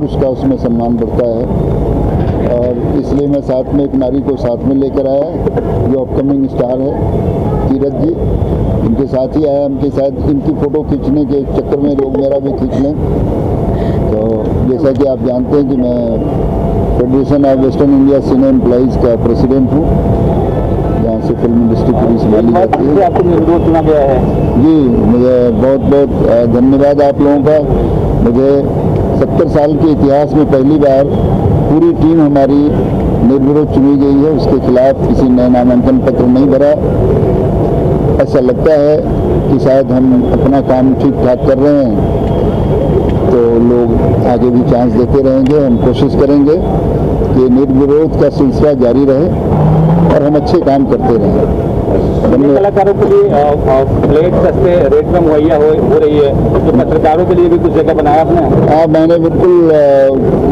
पुरुष का उसमें सम्मान बढ़ता है। और इसलिए मैं साथ में एक नारी को साथ में लेकर आया जो अपकमिंग स्टार है, तीरथ जी। इनके साथ ही आया, उनके साथ इनकी फ़ोटो खींचने के चक्कर में लोग मेरा भी खींच लें। तो जैसा कि आप जानते हैं कि मैं federation of western India cine employees का प्रेसिडेंट हूँ, जहाँ से फिल्म इंडस्ट्री पूरी संभाली जाती है। आपको निर्दोष चुना गया है जी, मुझे बहुत बहुत धन्यवाद आप लोगों का। मुझे 70 साल के इतिहास में पहली बार पूरी टीम हमारी निर्विरोध चुनी गई है, उसके खिलाफ किसी ने नामांकन पत्र नहीं भरा। ऐसा लगता है कि शायद हम अपना काम ठीक ठाक कर रहे हैं, तो लोग आगे भी चांस देते रहेंगे। हम कोशिश करेंगे कि निर्विरोध का सिलसिला जारी रहे और हम अच्छे काम करते रहें। कलाकारों के लिए प्लेट सस्ते रेट में मुहैया हो रही है, तो पत्रकारों के लिए भी कुछ जगह बनाया आपने? हाँ, मैंने बिल्कुल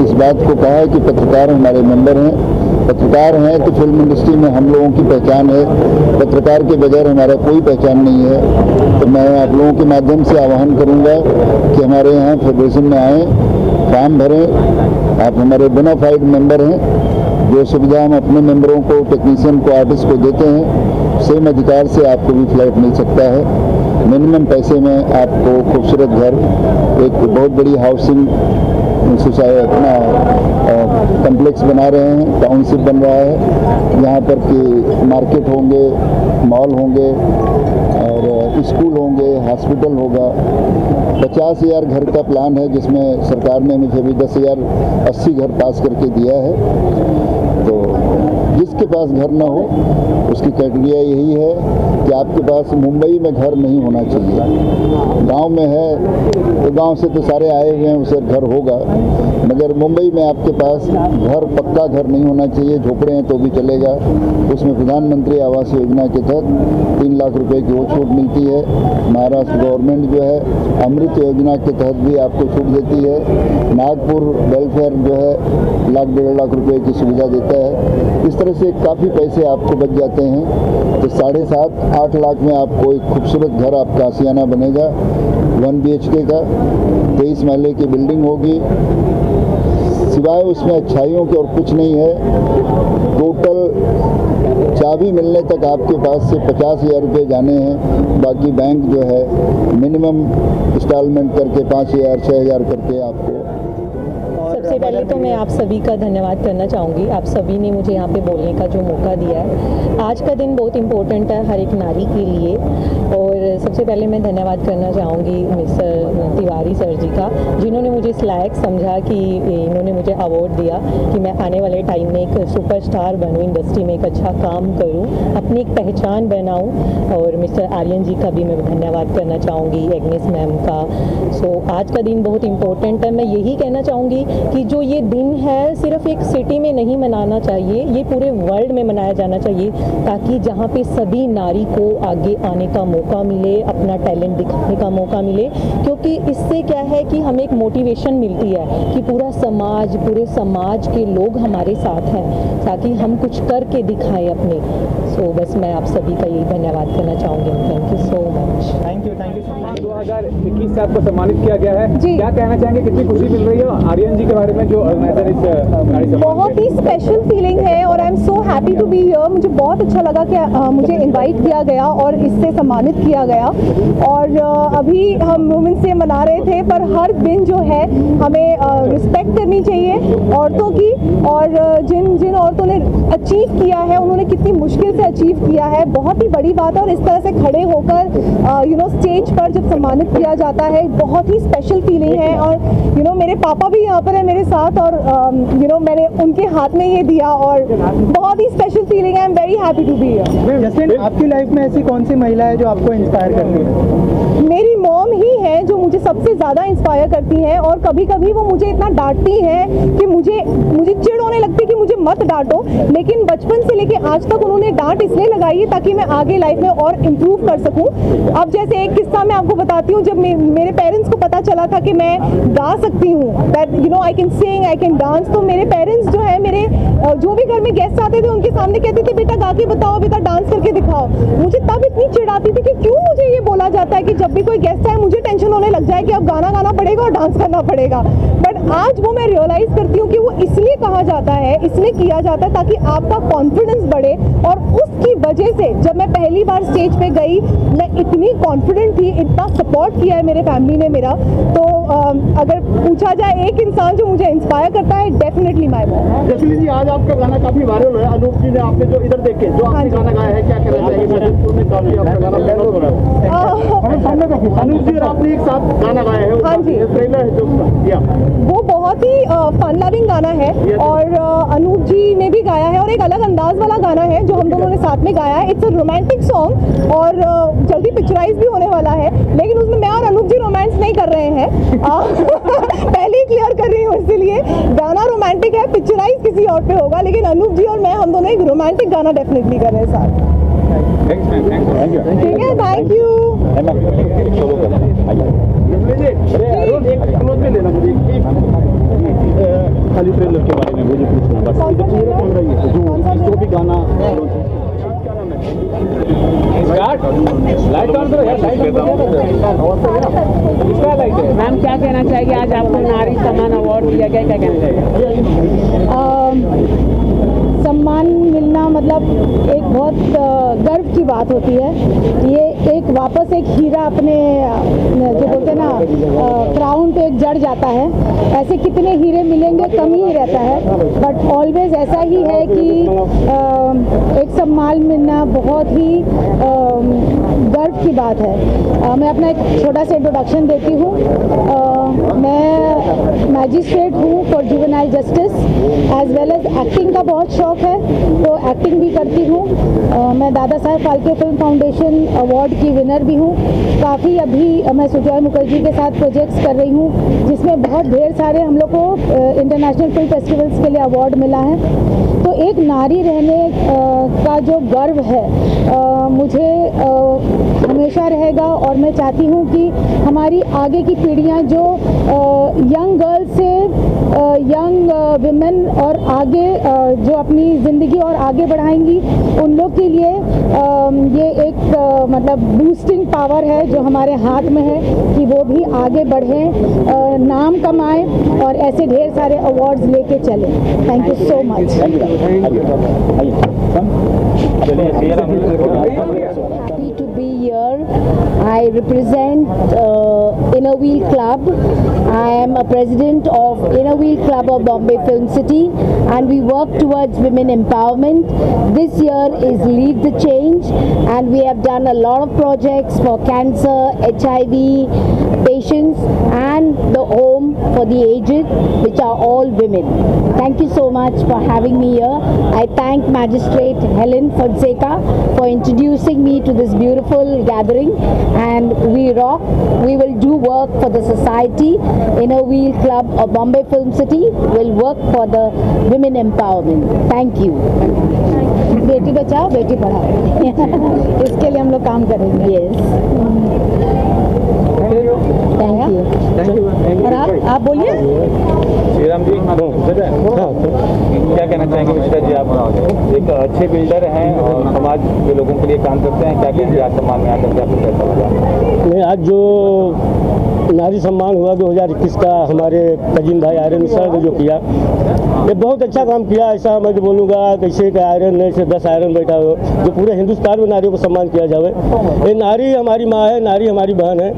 इस बात को कहा है कि पत्रकार हमारे मेंबर हैं। पत्रकार हैं तो फिल्म इंडस्ट्री में हम लोगों की पहचान है। पत्रकार के बगैर हमारा कोई पहचान नहीं है। तो मैं आप लोगों के माध्यम से आह्वान करूंगा कि हमारे यहाँ फेडरेशन में आएँ, फॉर्म भरें। आप हमारे बोनाफाइड मेंबर हैं। जो सुविधा हम अपने मेंबरों को, टेक्नीशियन को, आर्टिस्ट को देते हैं, सेम अधिकार से आपको भी फ्लैट मिल सकता है। मिनिमम पैसे में आपको खूबसूरत घर, एक बहुत बड़ी हाउसिंग सोसाइटी अपना कम्प्लेक्स बना रहे हैं, टाउनशिप बन रहा है, यहाँ पर कि मार्केट होंगे, मॉल होंगे और स्कूल होंगे, हॉस्पिटल होगा। 50,000 घर का प्लान है, जिसमें सरकार ने मुझे भी 10,080 घर पास करके दिया है। तो जिसके पास घर ना हो उसकी क्राइटेरिया यही है कि आपके पास मुंबई में घर नहीं होना चाहिए। गांव में है तो गांव से तो सारे आए हुए हैं, उसे घर होगा, मगर मुंबई में आपके पास घर, पक्का घर नहीं होना चाहिए। झोपड़े हैं तो भी चलेगा। उसमें प्रधानमंत्री आवास योजना के तहत 3 लाख रुपए की वो छूट मिलती है। महाराष्ट्र गवर्नमेंट जो है अमृत योजना के तहत भी आपको छूट देती है। नागपुर वेलफेयर जो है 1,00,000-1.5 लाख रुपए की सुविधा देता है। इस तरह से काफ़ी पैसे आपको बच जाते हैं। तो 7.5-8 लाख में आपको एक खूबसूरत घर आपका आशियाना बनेगा, 1 BHK का, 23 महले की बिल्डिंग होगी। सिवाय उसमें अच्छाइयों के और कुछ नहीं है। टोटल चाबी मिलने तक आपके पास से 50,000 रुपये जाने हैं। बाकी बैंक जो है मिनिमम इंस्टॉलमेंट करके 5,000, 6,000 करके आपको। सबसे पहले तो मैं आप सभी का धन्यवाद करना चाहूँगी। आप सभी ने मुझे यहाँ पे बोलने का जो मौका दिया है। आज का दिन बहुत इम्पोर्टेंट है हर एक नारी के लिए, और सबसे पहले मैं धन्यवाद करना चाहूँगी मिस्टर तिवारी सर जी का, जिन्होंने मुझे इस लायक समझा कि इन्होंने मुझे अवार्ड दिया कि मैं आने वाले टाइम में एक सुपरस्टार बनूँ, इंडस्ट्री में एक अच्छा काम करूँ, अपनी एक पहचान बनाऊँ। और मिस्टर आर्यन जी का भी मैं धन्यवाद करना चाहूँगी, एग्नेस मैम का। सो आज का दिन बहुत इम्पोर्टेंट है। मैं यही कहना चाहूँगी कि जो ये दिन है सिर्फ एक सिटी में नहीं मनाना चाहिए, ये पूरे वर्ल्ड में मनाया जाना चाहिए, ताकि जहाँ पे सभी नारी को आगे आने का मौका मिले, अपना टैलेंट दिखाने का मौका मिले। क्योंकि इससे क्या है कि हमें एक मोटिवेशन मिलती है कि पूरे समाज के लोग हमारे साथ हैं, ताकि हम कुछ करके दिखाएं अपने। सो बस मैं आप सभी का यही धन्यवाद करना चाहूँगी। Thank you so much. Thank you. 2021 से आपको सम्मानित किया गया है, जी। क्या कहना चाहेंगे, कितनी खुशी मिल रही है आर्यन जी के बारे में जो ऑर्गेनाइजर इस नारी सम्मान बहुत ही स्पेशल फीलिंग है और I am so happy to be here. मुझे बहुत अच्छा लगा कि मुझे इनवाइट किया गया और इससे सम्मानित किया गया। और अभी हम वुमेन्स डे मना रहे थे, पर हर दिन जो है हमें रिस्पेक्ट करनी चाहिए औरतों की, और जिन औरतों ने अचीव किया है उन्होंने कितनी मुश्किल से अचीव किया है, बहुत ही बड़ी बात है। और इस तरह से खड़े होकर स्टेज पर जब सम्मानित किया जाता है, बहुत ही स्पेशल फीलिंग है। और मेरे पापा भी यहाँ पर है मेरे साथ, और मैंने उनके हाथ में ये दिया और बहुत ही स्पेशल फीलिंग है। I am very happy to be here. जैसे आपकी लाइफ में ऐसी कौन सी महिला है जो आपको इंस्पायर करती है? मेरी मॉम ही है जो मुझे सबसे ज़्यादा इंस्पायर करती हैं, और कभी कभी वो मुझे इतना डांटती हैं कि मुझे चिढ़ होने लगती है कि मुझे मत डांटो, लेकिन बचपन से लेके आज तक उन्होंने डांट इसलिए लगाई है ताकि मैं आगे लाइफ में और इम्प्रूव कर सकूं। अब जैसे एक किस्सा मैं आपको बताती हूँ, जब मेरे पेरेंट्स को पता चला था कि मैं गा सकती हूँ, that I can sing, I can dance, तो मेरे पेरेंट्स जो है मेरे जो भी घर में गेस्ट आते थे उनके सामने कहते थे बेटा गा के बताओ, बेटा डांस करके दिखाओ। मुझे तब इतनी चिढ़ आती थी कि क्यों मुझे ये बोला जाता है कि जब भी कोई गेस्ट आए मुझे टेंशन होने लग जाए कि अब गाना गाना पड़ेगा और डांस करना पड़ेगा। बट आज वो मैं रियलाइज़ करती हूँ कि वो इसलिए कहा जाता है, इसलिए किया जाता है ताकि आपका कॉन्फिडेंस बढ़े। और उसकी वजह से जब मैं पहली बार स्टेज पे गई, मैं इतनी कॉन्फिडेंट थी, इतना सपोर्ट किया है मेरे फैमिली ने मेरा। तो अगर पूछा जाए एक इंसान जो मुझे इंस्पायर करता है, डेफिनेटली माय मॉम। जसमीत जी, आज आपका गाना काफी वायरल है। अनूप जी ने आपने जो इधर देखे जो आपने गाना गाया है, क्या कहना चाहिए? में काफी आपका गाना वायरल हो रहा है। अनूप जी और आपने एक साथ गाना गाया है। हाँ जी, ट्रेलर है जो उसका या वो बहुत ही फन लविंग गाना है और अनूप जी ने भी गाया है और एक अलग अंदाज वाला गाना है जो हम दोनों ने साथ में गाया है। इट्स अ रोमांटिक सॉन्ग और जल्दी पिक्चराइज भी होने वाला है, लेकिन उसमें मैं और अनूप जी रोमांस नहीं कर रहे हैं। पहले ही क्लियर कर रही हूँ, इसीलिए गाना रोमांटिक है, पिक्चराइज किसी और पे होगा, लेकिन अनूप जी और मैं हम दोनों एक रोमांटिक गाना डेफिनेटली कर रहे हैं साथ। ठीक है, थैंक यू। खाली ट्रेलर के बारे में मुझे पूछना बस, जो भी गाना लाइट ऑन करो यार, लाइट मैम क्या कहना चाहिए? आज आपको नारी सम्मान अवार्ड दिया गया, क्या कहना चाहिए? सम्मान मिलना मतलब एक बहुत गर्व की बात होती है। ये एक वापस एक हीरा अपने जो बोलते हैं ना क्राउन पे एक जड़ जाता है। ऐसे कितने हीरे मिलेंगे, कम ही रहता है, बट ऑलवेज ऐसा ही है कि एक सम्मान मिलना बहुत ही गर्व की बात है। मैं अपना एक छोटा सा इंट्रोडक्शन देती हूँ। मैं मैजिस्ट्रेट हूँ for juvenile justice, as well as acting का बहुत शौक है, तो एक्टिंग भी करती हूँ। मैं Dada Saheb Phalke film foundation award की विनर भी हूँ। काफ़ी अभी मैं सुजॉय मुखर्जी के साथ प्रोजेक्ट्स कर रही हूँ, जिसमें बहुत ढेर सारे हम लोग को इंटरनेशनल फिल्म फेस्टिवल्स के लिए अवार्ड मिला है। तो एक नारी रहने का जो गर्व है मुझे हमेशा रहेगा, और मैं चाहती हूँ कि हमारी आगे की पीढ़ियाँ जो यंग गर्ल्स से यंग विमेन और आगे जो अपनी ज़िंदगी और आगे बढ़ाएंगी, उन लोग के लिए ये एक मतलब बूस्टिंग पावर है जो हमारे हाथ में है कि वो भी आगे बढ़ें, नाम कमाएं और ऐसे ढेर सारे अवार्ड्स लेके चलें। Thank you so much. Happy to be here. I represent Inner Wheel Club. I am a president of Inner Wheel Club of Bombay Film City, and we work towards women empowerment. This year is Lead the Change, and we have done a lot of projects for cancer, HIV patients, and the home for the aged, which are all women. Thank you so much for having me here. I thank Magistrate Helen Fonseca for introducing me to this beautiful gathering, and we rock. We will do work for the society. Inner Wheel Club of Bombay Film City will work for the women empowerment. Thank you. Beti Bachao Beti Padhao इसके लिए हम लोग काम करेंगे। Yes, thank you. और आप बोलिए। श्रीराम जी, क्या कहना चाहेंगे? मिश्रा जी, आप एक अच्छे बिल्डर हैं और समाज के लोगों के लिए काम करते हैं, क्या कहेंगे आज सम्मान में आकर के आपको कैसा लगा? नहीं, आज जो नारी सम्मान हुआ 2021 का हमारे कजिन भाई आर्यन सर ने जो किया, ये बहुत अच्छा काम किया। ऐसा मैं तो बोलूँगा कैसे कि आयरन ने से 10 आयरन बैठा हो, जो पूरे हिंदुस्तान में नारियों को सम्मान किया जाए। ये नारी हमारी माँ है, नारी हमारी बहन है,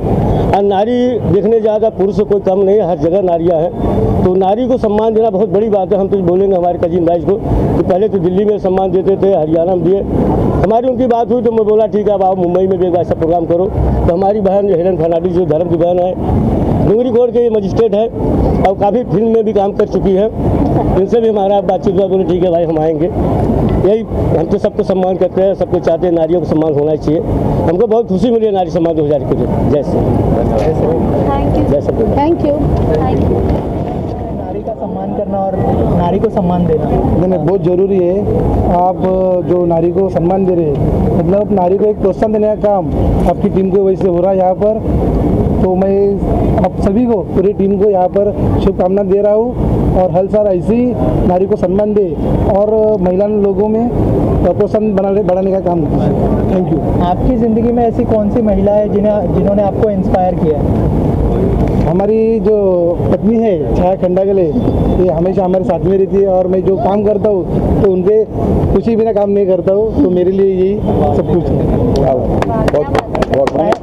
और नारी देखने ज़्यादा पुरुष से कोई कम नहीं है, हर जगह नारियाँ हैं। तो नारी को सम्मान देना बहुत बड़ी बात है। हम तो बोलेंगे हमारे कजिन भाई को कि पहले तो दिल्ली में सम्मान देते थे, हरियाणा में दिए। हमारी उनकी बात हुई तो मैं बोला ठीक है, अब आओ मुंबई में भी ऐसा प्रोग्राम करो। तो हमारी बहन हेलन फर्नांडिस जो धर्म की बहन है, डूंगरी कोर्ट के ये मजिस्ट्रेट है और काफ़ी फिल्म में भी काम कर चुकी है, इनसे भी हमारा बातचीत हुआ। बोले ठीक है भाई, हम आएंगे। यही हम तो सबको सम्मान करते हैं, सबको चाहते हैं नारियों को सम्मान होना चाहिए। हमको बहुत खुशी मिली है नारी सम्मान 2021 में। जैसे थैंक यू। नारी का सम्मान करना और नारी को सम्मान देना नहीं, बहुत ज़रूरी है। आप जो नारी को सम्मान दे रहे हैं, मतलब नारी को एक प्रोत्साहन देने का काम आपकी टीम को वैसे हो रहा है यहाँ पर। तो मैं आप सभी को, पूरी टीम को यहाँ पर शुभकामना दे रहा हूँ, और हर साल ऐसे ही नारी को सम्मान दे और महिला लोगों में प्रोत्साहन बढ़ाने का काम कीजिए। Thank you. आपकी ज़िंदगी में ऐसी कौन सी महिला है जिन्होंने आपको इंस्पायर किया है? हमारी जो पत्नी है छाया खंडागले, ये हमेशा हमारे साथ में रहती है और मैं जो काम करता हूँ तो उनके खुशी बिना काम नहीं करता हूँ, तो मेरे लिए यही सब कुछ है।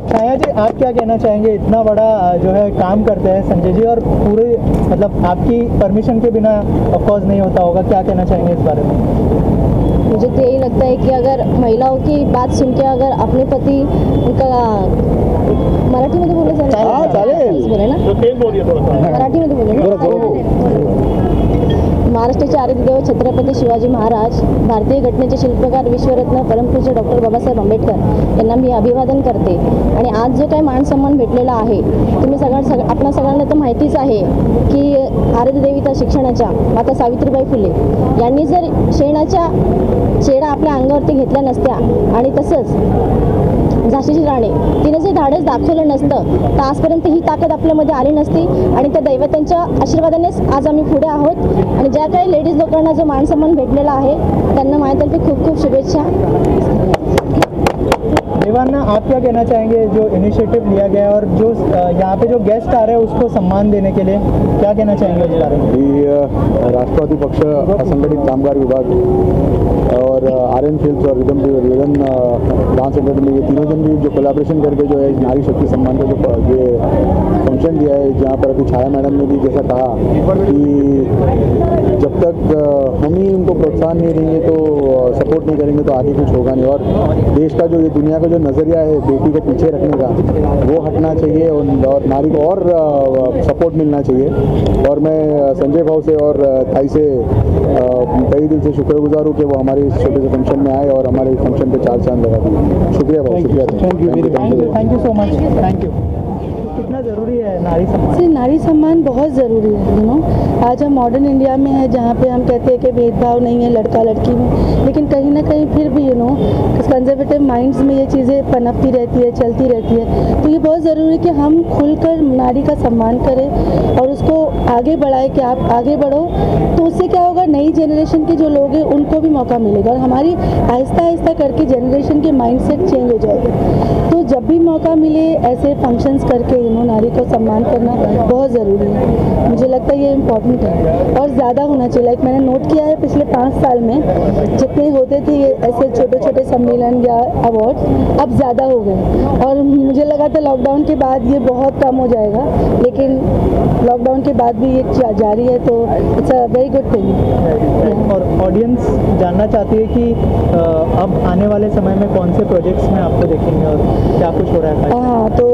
छाया जी, आप क्या कहना चाहेंगे? इतना बड़ा जो है काम करते हैं संजय जी और पूरे मतलब आपकी परमिशन के बिना ऑफकोर्स नहीं होता होगा, क्या कहना चाहेंगे इस बारे में? मुझे तो यही लगता है कि अगर महिलाओं की बात सुन के अगर अपने पति उनका मराठी मध्ये बोललं चालेल बोले ना, मराठी मध्ये बोले महाराष्ट्राचे आराध्यदेव छत्रपती शिवाजी महाराज, भारतीय घटनेचे शिल्पकार विश्वरत्न परमपूज्य डॉक्टर बाबासाहेब आंबेडकर यांना मी अभिवादन करते. आणि आज जो काही मान सन्मान भेटलेला आहे, तुम्ही आपल्या सगळ्यांना तर माहितीच आहे की आराध्यदेवता शिक्षणाच्या माता सावित्रीबाई फुले यांनी जर शेणाच्या चेडा आपल्या अंगावरती घेतल्या नसत्या आणि तसंच झाशीची राणी तिने जे धाडस दाखवलं नसतं तर आजपर्यंत ही ताकद आपल्यामध्ये आली नसती. आणि त्या दैवतांच्या आशीर्वादानेच आज आम्ही पुढे आहोत. आणि ज्या काही लेडीज लोकांना जो मान सन्मान भेटलेला आहे त्यांना माझ्यातर्फे खूप खूप शुभेच्छा. देवान्ना, आप क्या कहना चाहेंगे जो इनिशिएटिव लिया गया और जो यहाँ पे जो गेस्ट आ रहे हैं उसको सम्मान देने के लिए क्या कहना चाहेंगे इस बारे में? राष्ट्रवादी पक्ष असंगठित कामगार विभाग और आर्यन फिल्म्स और रिदम डांस अकेडमी, ये तीनों जन भी जो कोलैबोरेशन करके जो है नारी शक्ति सम्मान का जो ये फंक्शन दिया है, जहाँ पर अभी छाया मैडम ने भी जैसा कहा कि जब तक हम ही उनको प्रोत्साहन नहीं देंगे तो सपोर्ट नहीं करेंगे तो आगे कुछ होगा नहीं. और देश का जो ये दुनिया का जो नज़रिया है बेटी को पीछे रखने का, वो हटना चाहिए और नारी को और सपोर्ट मिलना चाहिए. और मैं संजय भाव से और थाई से कई दिल से शुक्रगुजार हूँ कि वो हमारे इस छोटे से फंक्शन में आए और हमारे इस फंक्शन पे 4 चांद लगा दिए. शुक्रिया भाव, शुक्रिया. Thank you so much. Thank you. कितना ज़रूरी है नारी सम्मान? से नारी सम्मान बहुत ज़रूरी है. यू नो, आज हम मॉडर्न इंडिया में है जहाँ पे हम कहते हैं कि भेदभाव नहीं है लड़का लड़की में, लेकिन कहीं ना कहीं फिर भी यू नो कंजर्वेटिव माइंड्स में ये चीज़ें पनपती रहती है, चलती रहती है. तो ये बहुत ज़रूरी है कि हम खुलकर नारी का सम्मान करें और उसको आगे बढ़ाएं कि आप आगे बढ़ो. तो उससे क्या होगा, नई जनरेशन के जो लोग हैं उनको भी मौका मिलेगा और हमारी आहिस्ता आहिस्ता करके जनरेशन के माइंडसेट चेंज हो जाएगा. तो जब भी मौका मिले ऐसे फंक्शंस करके यू नो नारी को सम्मान करना बहुत ज़रूरी है. मुझे लगता है ये इम्पॉर्टेंट है और ज़्यादा होना चाहिए. लाइक मैंने नोट किया है पिछले 5 साल में जितने होते थे ये ऐसे छोटे छोटे सम्मेलन या अवार्ड, अब ज़्यादा हो गए. और मुझे लगा था लॉकडाउन के बाद ये बहुत कम हो जाएगा, लेकिन लॉकडाउन के बाद भी ये जारी है, तो it's a very good thing. और ऑडियंस जानना चाहती है कि अब आने वाले समय में कौन से प्रोजेक्ट्स में आपको देखेंगे और क्या कुछ हो रहा है? हाँ, तो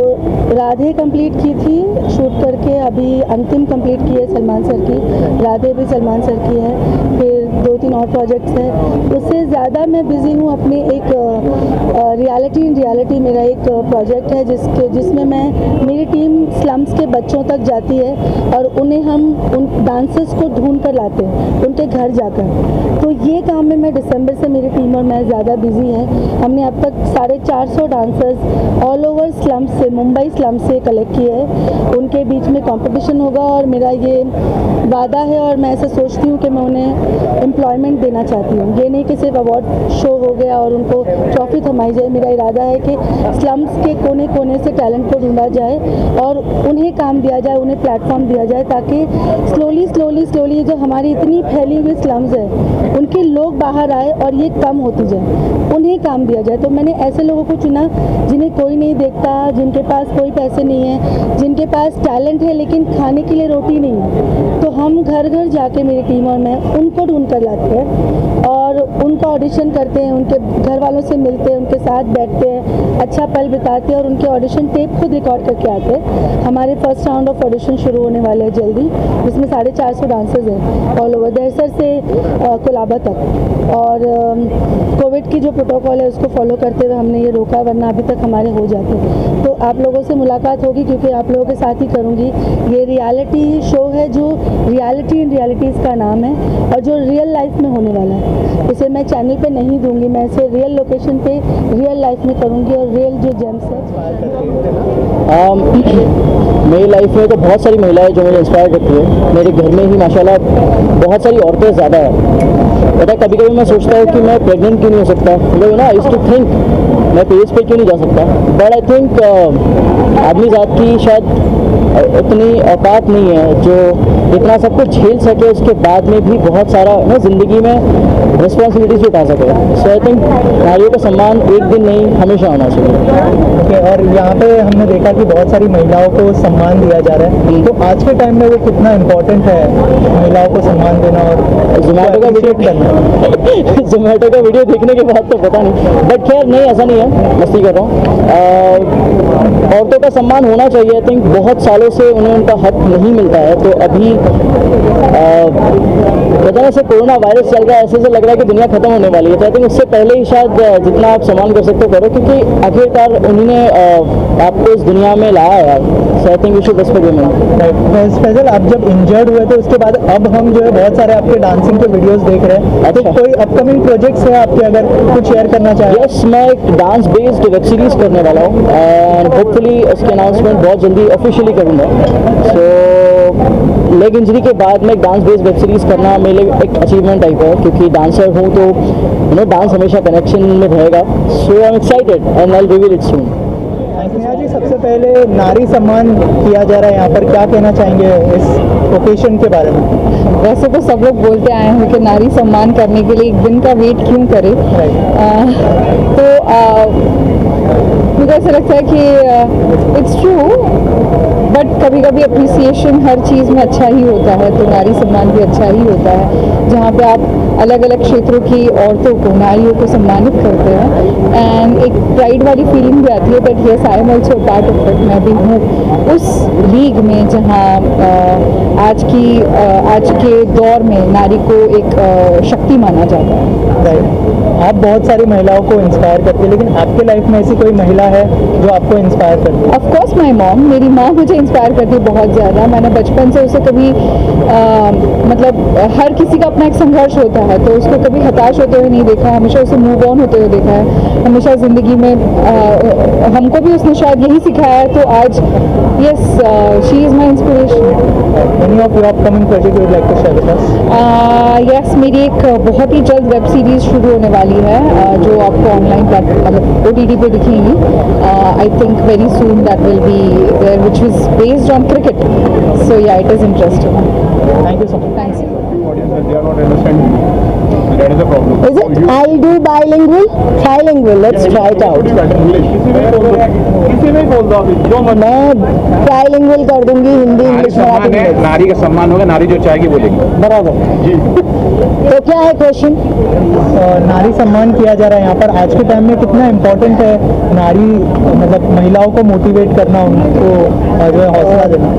राधे कंप्लीट की थी शूट करके, अभी अंतिम कंप्लीट की है सलमान सर की. राधे भी सलमान सर की है. फिर 2-3 और प्रोजेक्ट्स हैं. उससे ज़्यादा मैं बिज़ी हूँ अपने एक रियलिटी इन रियलिटी मेरा एक प्रोजेक्ट है जिसमें मेरी टीम स्लम्स के बच्चों तक जाती है और उन्हें हम उन डांसर्स को ढूंढ कर लाते हैं उनके घर जाकर. तो ये काम में मैं दिसंबर से मेरी टीम और मैं ज़्यादा बिजी है. हमने अब तक 450 डांसर्स ऑल ओवर स्लम्स से, मुंबई स्लम्स से कलेक्ट किए हैं. उनके बीच में कंपटीशन होगा और मेरा ये वादा है और मैं ऐसा सोचती हूँ कि मैं उन्हें एम्प्लॉयमेंट देना चाहती हूँ. ये नहीं कि सिर्फ अवार्ड शो हो गया और उनको ट्रॉफी थमाई जाए. मेरा इरादा है कि स्लम्स के कोने कोने से टैलेंट को ढूंढा जाए और उन्हें काम दिया जाए, उन्हें प्लेटफॉर्म दिया जाए, ताकि स्लोली जो हमारी इतनी फैली हुई स्लम्स है उनके लोग बाहर आए और ये कम होती जाए, उन्हें काम दिया जाए. तो मैंने ऐसे लोगों को चुना जिन्हें कोई नहीं देखता, जिनके पास कोई पैसे नहीं है, जिनके पास टैलेंट है लेकिन खाने के लिए रोटी नहीं है. तो हम घर घर जाके मेरी टीम और मैं उनको ढूंढ कर लाते हैं और उनका ऑडिशन करते हैं, उनके घर वालों से मिलते हैं, उनके साथ बैठते हैं, अच्छा पल बिताते हैं और उनके ऑडिशन टेप खुद रिकॉर्ड करके आते हैं. हमारे फर्स्ट राउंड ऑफ ऑडिशन शुरू होने वाले हैं जल्दी, जिसमें 450 डांसर्स हैं ऑल ओवर दहसर से कोलाबा तक. और कोविड की जो प्रोटोकॉल है उसको फॉलो करते हुए हमने ये रोका, वरना अभी तक हमारे हो जाते. तो आप लोगों से मुलाकात होगी क्योंकि आप लोगों के साथ ही करूँगी. ये रियलिटी शो है जो रियलिटी इन रियलिटीज़ का नाम है और जो रियल लाइफ में होने वाला है. इसे मैं चैनल पे नहीं दूंगी, मैं इसे रियल लोकेशन पे रियल लाइफ में करूंगी और रियल जो जेम्स है. मेरी लाइफ में तो बहुत सारी महिलाएं जो मुझे इंस्पायर करती है. मेरे घर में ही माशाल्लाह बहुत सारी औरतें ज़्यादा है. पता है कभी कभी मैं सोचता हूँ कि मैं प्रेग्नेंट क्यों नहीं हो सकता. मतलब ना आई यूज्ड टू थिंक मैं पेज पे क्यों नहीं जा सकता. बट आई थिंक आदमी ज़ात की शायद इतनी औकात नहीं है जो इतना सब कुछ झेल सके, उसके बाद में भी बहुत सारा ना ज़िंदगी में रिस्पॉन्सिबिलिटीज उठा सके। सो आई थिंक नारियों का सम्मान एक दिन नहीं, हमेशा होना चाहिए। ओके, और यहाँ पे हमने देखा कि बहुत सारी महिलाओं को सम्मान दिया जा रहा है, तो आज के टाइम में वो कितना इम्पोर्टेंट है महिलाओं को सम्मान देना और जोमेटो का वीडियो करना जोमेटो का वीडियो देखने के बाद तो पता नहीं, बट खैर नहीं, ऐसा नहीं है, मस्ती कर रहा हूँ। औरतों का सम्मान होना चाहिए। आई थिंक बहुत सालों से उन्हें उनका हक नहीं मिलता है, तो अभी पता नहीं से कोरोना वायरस चल रहा है, ऐसे से लग रहा है कि दुनिया खत्म होने वाली है, तो आई थिंक उससे पहले ही शायद जितना आप सम्मान कर सकते हो करो, क्योंकि आखिरकार उन्होंने आपको इस दुनिया में लाया है। So I think we should respect women. Faisal, आप जब इंजर्ड हुए थे उसके बाद अब हम जो है बहुत सारे आपके डांसिंग के वीडियोस देख रहे हैं, तो कोई अपकमिंग प्रोजेक्ट्स है आपके, अगर कुछ शेयर करना चाहें? यस, मैं एक डांस बेस्ड वेब सीरीज करने वाला हूँ एंड होपफुली उसकी अनाउंसमेंट बहुत जल्दी ऑफिशियली करूँगा। सो लेग इंजरी के बाद में एक डांस बेस्ड वेब सीरीज करना मेरे लिए एक अचीवमेंट टाइप है, क्योंकि डांसर हूँ तो डांस हमेशा कनेक्शन में रहेगा। So I am excited and I will reveal it soon. Sneha ji, सबसे पहले नारी सम्मान किया जा रहा है यहाँ पर, क्या कहना चाहेंगे इस ओकेशन के बारे में? वैसे तो सब लोग बोलते आए हैं कि नारी सम्मान करने के लिए एक दिन का वेट क्यों करें, मुझे ऐसा लगता है कि इट्स ट्रू, बट कभी कभी अप्रिसिएशन हर चीज़ में अच्छा ही होता है, तो नारी सम्मान भी अच्छा ही होता है, जहाँ पे आप अलग अलग क्षेत्रों की औरतों को, नारियों को सम्मानित करते हैं एंड एक प्राइड वाली फीलिंग भी आती है that yes I am also part of it. मैं भी हूँ उस लीग में जहाँ आज के दौर में नारी को एक शक्ति माना जाता है। आप बहुत सारी महिलाओं को इंस्पायर करती है, लेकिन आपके लाइफ में ऐसी कोई महिला है जो आपको इंस्पायर करती है? ऑफ कोर्स माय मॉम, मेरी माँ मुझे इंस्पायर करती है बहुत ज़्यादा। मैंने बचपन से उसे कभी मतलब हर किसी का अपना एक संघर्ष होता है, तो उसको कभी हताश होते हुए नहीं देखा, हमेशा उसे मूव ऑन होते हुए देखा है, हमेशा ज़िंदगी में हमको भी उसने शायद यही सिखाया है, तो आज yes she is my inspiration. Any of your upcoming project you would like to share with us? Yes, मेरी एक बहुत ही जल्द वेब सीरीज शुरू होने वाली है जो आपको ऑनलाइन मतलब OTT पे दिखेगी। I think very soon that will be there, which is based on cricket, so yeah it is interesting. Thank you so much. Thanks. They are not understanding. That is a problem. Is it? I'll do bilingual, trilingual. Let's try it out. किसी में बोल दो अभी जो मन। मैं trilingual कर दूंगी, हिंदी इंग्लिश मराठी में। नारी का सम्मान होगा, नारी जो चाहेगी बोलेगी। बराबर जी। तो क्या है क्वेश्चन? नारी सम्मान किया जा रहा है यहाँ पर, आज के टाइम में कितना इम्पोर्टेंट है नारी, मतलब महिलाओं को मोटिवेट करना, उनको जो है हौसला देना?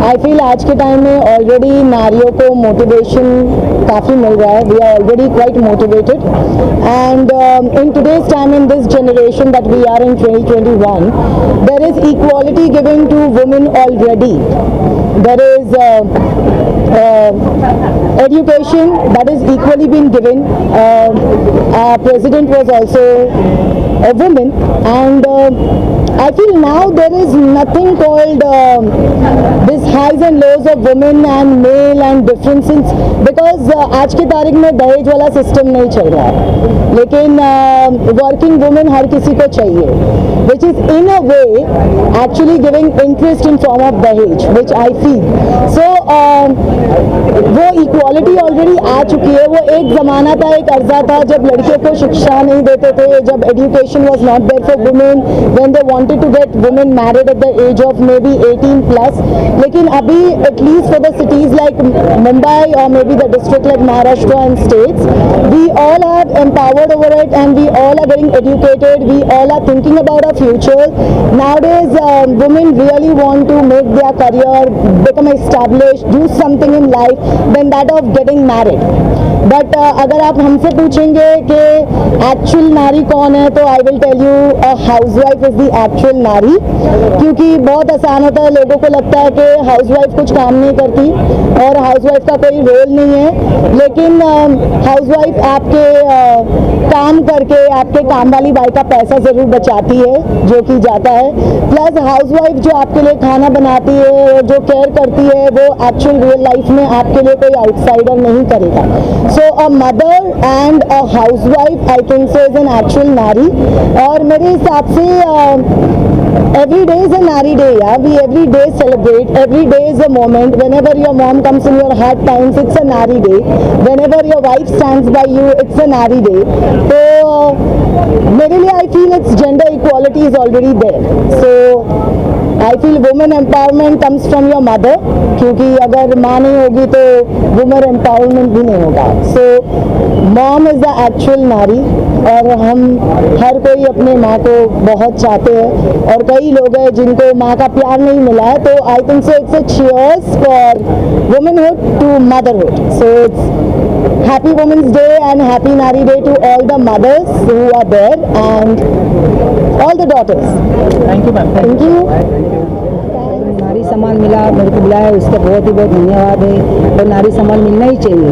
आई फील आज के टाइम में ऑलरेडी नारियों को मोटिवेशन काफ़ी मिल रहा है. We are already quite motivated and in today's time in this generation that we are in 2021 there is equality given to women already. There is education that is equally being given. Our president was also a woman and I feel now there is nothing called this highs and lows of women and male and differences because आज की तारीख में दहेज वाला system नहीं चल रहा है, लेकिन वर्किंग वुमेन हर किसी को चाहिए, which is in a way actually giving interest in form of दहेज, which I feel. So वो इक्वालिटी ऑलरेडी आ चुकी है. वो एक ज़माना था, एक अर्जा था जब लड़कियों को शिक्षा नहीं देते थे, जब education was not there for women, when they wanted to get women married at the age of maybe 18+. लेकिन अभी at least for the cities like Mumbai और maybe the district like Maharashtra and states, we all have empowered over it and we all are getting educated, we all are thinking about our future. Nowadays women really want to make their career, become established, do something in life than that of getting married. But अगर आप हमसे पूछेंगे कि actual नारी कौन है, तो I will tell you a housewife is the actual नारी. क्योंकि बहुत आसान होता है, लोगों को लगता है कि हाउसवाइफ कुछ काम नहीं करती और हाउसवाइफ का कोई रोल नहीं है, लेकिन हाउसवाइफ आपके काम करके आपके काम वाली बाई का पैसा ज़रूर बचाती है जो कि जाता है. प्लस हाउसवाइफ जो आपके लिए खाना बनाती है, जो केयर करती है, वो एक्चुअल रियल लाइफ में आपके लिए कोई आउटसाइडर नहीं करेगा. So a mother and a housewife I think so is an actual नारी. और मेरे हिसाब से every day is a Nari day, yeah. We every day celebrate, every day is a moment. Whenever your mom comes in your hard times, it's a Nari day. Whenever your wife stands by you, it's a Nari day. So, मेरे लिए I feel it's gender equality is already there. So, I feel women empowerment comes from your mother, क्योंकि अगर माँ नहीं होगी तो women empowerment भी नहीं होगा. So, mom is the actual नारी, और हम हर कोई अपने माँ को बहुत चाहते हैं, और कई लोग हैं जिनको माँ का प्यार नहीं मिला है. तो I think so it's a cheers for womanhood to motherhood. So it's happy Women's Day and happy Nari Day to all the mothers who are there and all the daughters. Thank you, ma'am. Thank you. नारी सम्मान मिला, मेरे को बुलाया, उसका बहुत ही बहुत धन्यवाद है. और नारी सम्मान मिलना ही चाहिए.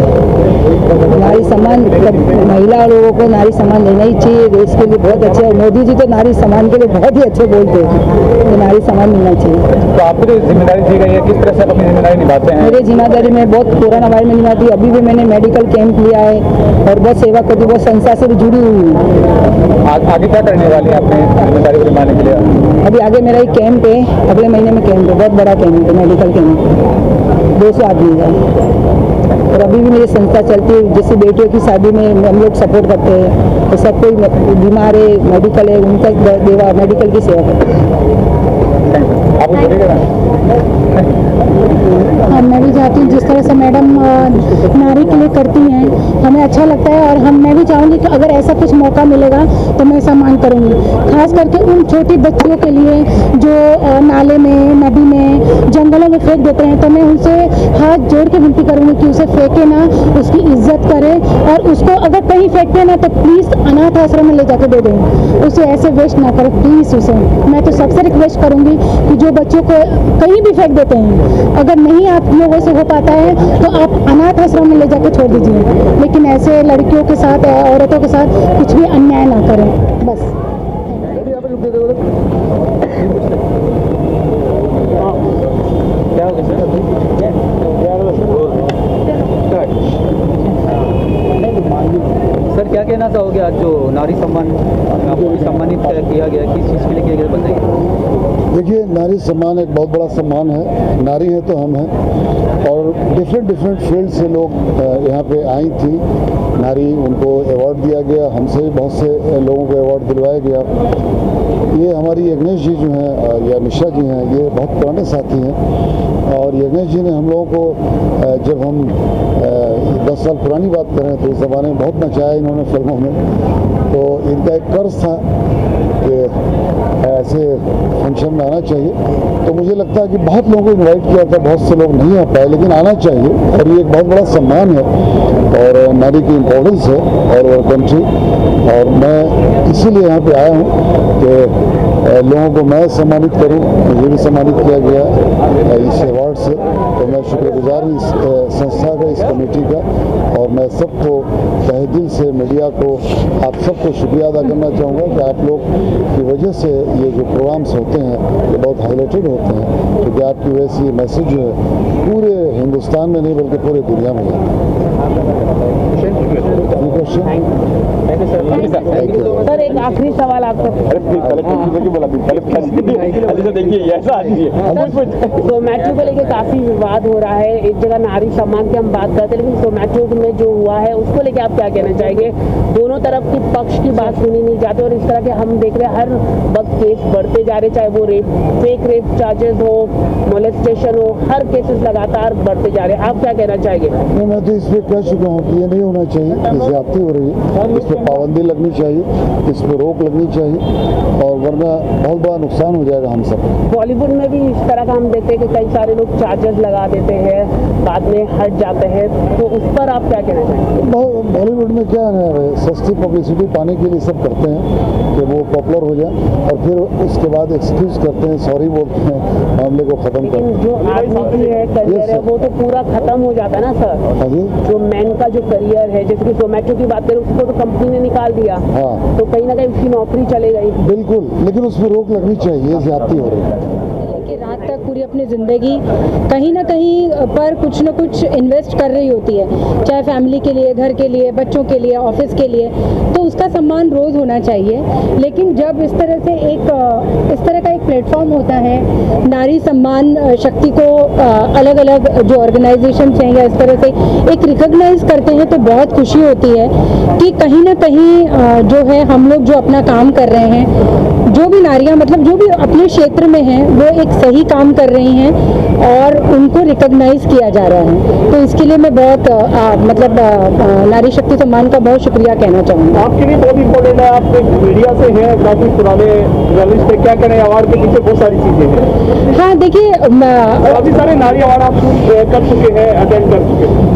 नारी सम्मान महिला लोगों को नारी सम्मान देना ही चाहिए. देश के लिए बहुत अच्छे है. मोदी जी तो नारी सम्मान के लिए बहुत ही अच्छे बोलते हैं, तो नारी सम्मान मिलना चाहिए. तो आपको जो जिम्मेदारी दी गई है, किस तरह से आप अपनी जिम्मेदारी निभाते हैं? मेरी जिम्मेदारी में बहुत कोरोना वायरस में निभाती. अभी भी मैंने मेडिकल कैंप लिया है और बहुत सेवा करती, बहुत संस्था से भी जुड़ी हुई हूँ. आगे क्या करने वाली है अपनी जिम्मेदारी को निभाने के लिए? अभी आगे मेरा एक कैंप है, अगले महीने में कैंप है, बहुत बड़ा कैंप है, मेडिकल कैंप 200 आदमी का. और अभी भी मेरी संस्था चलती है, जैसे बेटियों की शादी में हम लोग सपोर्ट करते हैं, तो सब कोई बीमार है, मेडिकल है, उनका देवा मेडिकल की सेवा करते हैं. हाँ, मैं भी चाहती हूँ जिस तरह से मैडम नारी के लिए करती हैं, हमें अच्छा लगता है. और मैं भी चाहूँगी कि अगर ऐसा कुछ मौका मिलेगा तो मैं सम्मान करूँगी, खास करके उन छोटी बच्चियों के लिए जो नाले में, नदी में, जंगलों में फेंक देते हैं. तो मैं उनसे हाथ जोड़ के विनती करूँगी कि उसे फेंके ना, उसकी इज्जत करें, और उसको अगर कहीं फेंकते ना तो प्लीज़ अनाथ आश्रम में ले जाकर दे दें, उसे ऐसे वेस्ट ना करें प्लीज़. उसे मैं तो सबसे रिक्वेस्ट करूँगी कि जो बच्चों को कहीं भी फेंक देते हैं, अगर नहीं आप लोगों से हो पाता है तो आप अनाथ आश्रम में ले जाकर छोड़ दीजिए, लेकिन ऐसे लड़कियों के साथ, औरतों के साथ कुछ भी अन्याय ना करें. बस. सर, क्या कहना चाहोगे आज जो नारी सम्मान आपको सम्मानित किया गया, किस चीज़ के लिए किया गया, बताइए. देखिए, नारी सम्मान एक बहुत बड़ा सम्मान है. नारी है तो हम हैं, और डिफरेंट फील्ड से लोग यहाँ पे आई थी. नारी, उनको अवार्ड दिया गया, हमसे भी बहुत से लोगों को अवार्ड दिलवाया गया. ये हमारी यज्ञेश जी जो हैं या निशा जी हैं, ये बहुत पुराने साथी हैं, और यज्ञेश जी ने हम लोगों को जब हम 10 साल पुरानी बात करें तो उस ज़माने में बहुत नचाया इन्होंने फिल्मों में. तो इनका एक कर्ज था कि ऐसे फंक्शन में आना चाहिए. तो मुझे लगता है कि बहुत लोगों को इनवाइट किया था, बहुत से लोग नहीं आ पाए, लेकिन आना चाहिए. और ये एक बहुत बड़ा सम्मान है और नारी की इम्पोर्टेंस है और वो कंट्री. और मैं इसीलिए यहाँ पे आया हूँ कि लोगों को मैं सम्मानित करूं. मुझे भी सम्मानित किया गया इस अवार्ड से, तो मैं शुक्रगुजार हूँ इस संस्था का, इस कमेटी का. और मैं सबको तहे दिल से, मीडिया को, आप सबको शुक्रिया अदा करना चाहूँगा कि आप लोग की वजह से ये जो प्रोग्राम्स होते हैं ये बहुत हाईलाइटेड होते हैं, क्योंकि आपकी वजह से ये मैसेज जो है पूरे हिंदुस्तान में नहीं बल्कि पूरे दुनिया में जाता है. सर, एक आखिरी सवाल आपसे. सोमैट्रो को लेकर काफी विवाद हो रहा है. एक जगह नारी सम्मान की हम बात करते हैं, लेकिन सोमैट्रो में जो हुआ है उसको लेकर आप क्या कहना चाहेंगे? दोनों तरफ की पक्ष की बात सुनी नहीं जाती, और इस तरह के हम देख रहे हैं हर वक्त केस बढ़ते जा रहे, चाहे वो फेक रेप चार्जेस हो, मोलेस्टेशन हो, हर केसेस लगातार बढ़ते जा रहे हैं. आप क्या कहना चाहेंगे? नहीं, मैं तो इस पर कह चुका हूँ कि ये नहीं होना चाहिए. ज्यादती हो रही है, इस पर पाबंदी लगनी चाहिए, इस पर रोक लगनी चाहिए, और वरना बहुत बड़ा नुकसान हो जाएगा हम सब. बॉलीवुड में भी इस तरह का हम देखते हैं कि कई सारे लोग चार्जेस लगा देते हैं, बाद में हट जाते हैं, तो उस पर आप क्या कहना चाहेंगे? बॉलीवुड में क्या है, सस्ती पब्लिसिटी पाने के लिए सब करते हैं कि वो पॉपुलर हो जाए, और फिर उसके बाद एक्सक्यूज करते हैं, सॉरी बोलते हैं, मामले को खत्म करते हैं. जो आदमी की है करियर है वो तो पूरा खत्म हो जाता है ना सर. जो मैन का जो करियर है, जैसे कि जोमेटो की बात करें, उसको तो कंपनी ने निकाल दिया. हाँ. तो कहीं ना कहीं उसकी नौकरी चले गई. बिल्कुल, लेकिन उस पर रोक लगनी चाहिए. ज्यादती हो रही है. रात तक पूरी अपनी ज़िंदगी कहीं ना कहीं पर कुछ ना कुछ इन्वेस्ट कर रही होती है, चाहे फैमिली के लिए, घर के लिए, बच्चों के लिए, ऑफिस के लिए, तो उसका सम्मान रोज़ होना चाहिए। लेकिन जब इस तरह का एक प्लेटफॉर्म होता है, नारी सम्मान शक्ति को अलग अलग जो ऑर्गेनाइजेशन हैं या इस तरह से एक रिकॉग्नाइज करते हैं, तो बहुत खुशी होती है कि कहीं ना कहीं जो है हम लोग जो अपना काम कर रहे हैं, जो भी नारियां मतलब जो भी अपने क्षेत्र में हैं, वो एक सही काम कर रही हैं और उनको रिकॉग्नाइज किया जा रहा है। तो इसके लिए मैं बहुत नारी शक्ति सम्मान का बहुत शुक्रिया कहना चाहूँगी। आपके लिए बहुत इम्पोर्टेंट है, आप मीडिया से हैं, काफ़ी पुराने जर्नलिस्ट है, क्या करें, अवार्ड के पीछे बहुत सारी चीज़ें हैं। हाँ देखिए, काफ़ी सारे नारी अवार्ड आप कर चुके हैं, अटेंड कर चुके हैं।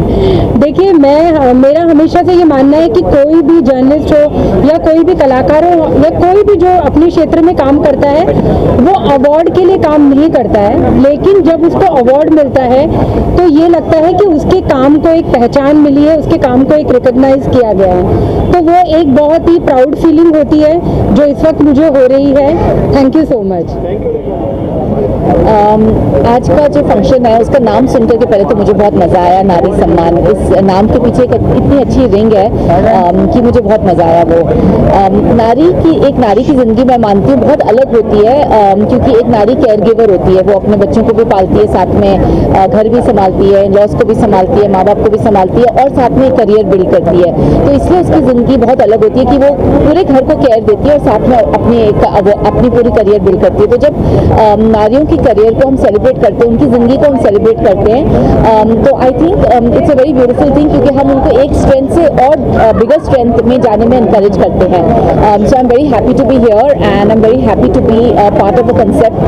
देखिए, मेरा हमेशा से ये मानना है कि कोई भी जर्नलिस्ट हो या कोई भी कलाकार हो या कोई भी जो अपने क्षेत्र में काम करता है, वो अवार्ड के लिए काम नहीं करता है, लेकिन जब उसको अवार्ड मिलता है तो ये लगता है कि उसके काम को एक पहचान मिली है, उसके काम को एक रिकॉग्नाइज किया गया है, तो वो एक बहुत ही प्राउड फीलिंग होती है जो इस वक्त मुझे हो रही है। Thank you so much. आज का जो फंक्शन है उसका नाम सुनकर के पहले तो मुझे बहुत मज़ा आया, नारी सम्मान। इस नाम के पीछे इतनी अच्छी रिंग है कि मुझे बहुत मज़ा आया। वो एक नारी की ज़िंदगी मैं मानती हूँ बहुत अलग होती है, क्योंकि एक नारी केयर गिवर होती है, वो अपने बच्चों को भी पालती है, साथ में घर भी संभालती है, लॉस को भी संभालती है, माँ बाप को भी संभालती है और साथ में करियर बिल्ड करती है। तो इसलिए उसकी ज़िंदगी बहुत अलग होती है कि वो पूरे घर को केयर देती है और साथ में अपनी पूरी करियर बिल्ड करती है। तो जब नारियों की करियर को हम सेलिब्रेट करते हैं, उनकी ज़िंदगी को हम सेलिब्रेट करते हैं, तो I think it's a very beautiful thing, क्योंकि हम उनको एक स्ट्रेंथ से और बिगर स्ट्रेंथ में जाने में encourage करते हैं। So I'm very happy to be here and I'm very happy to be part of a concept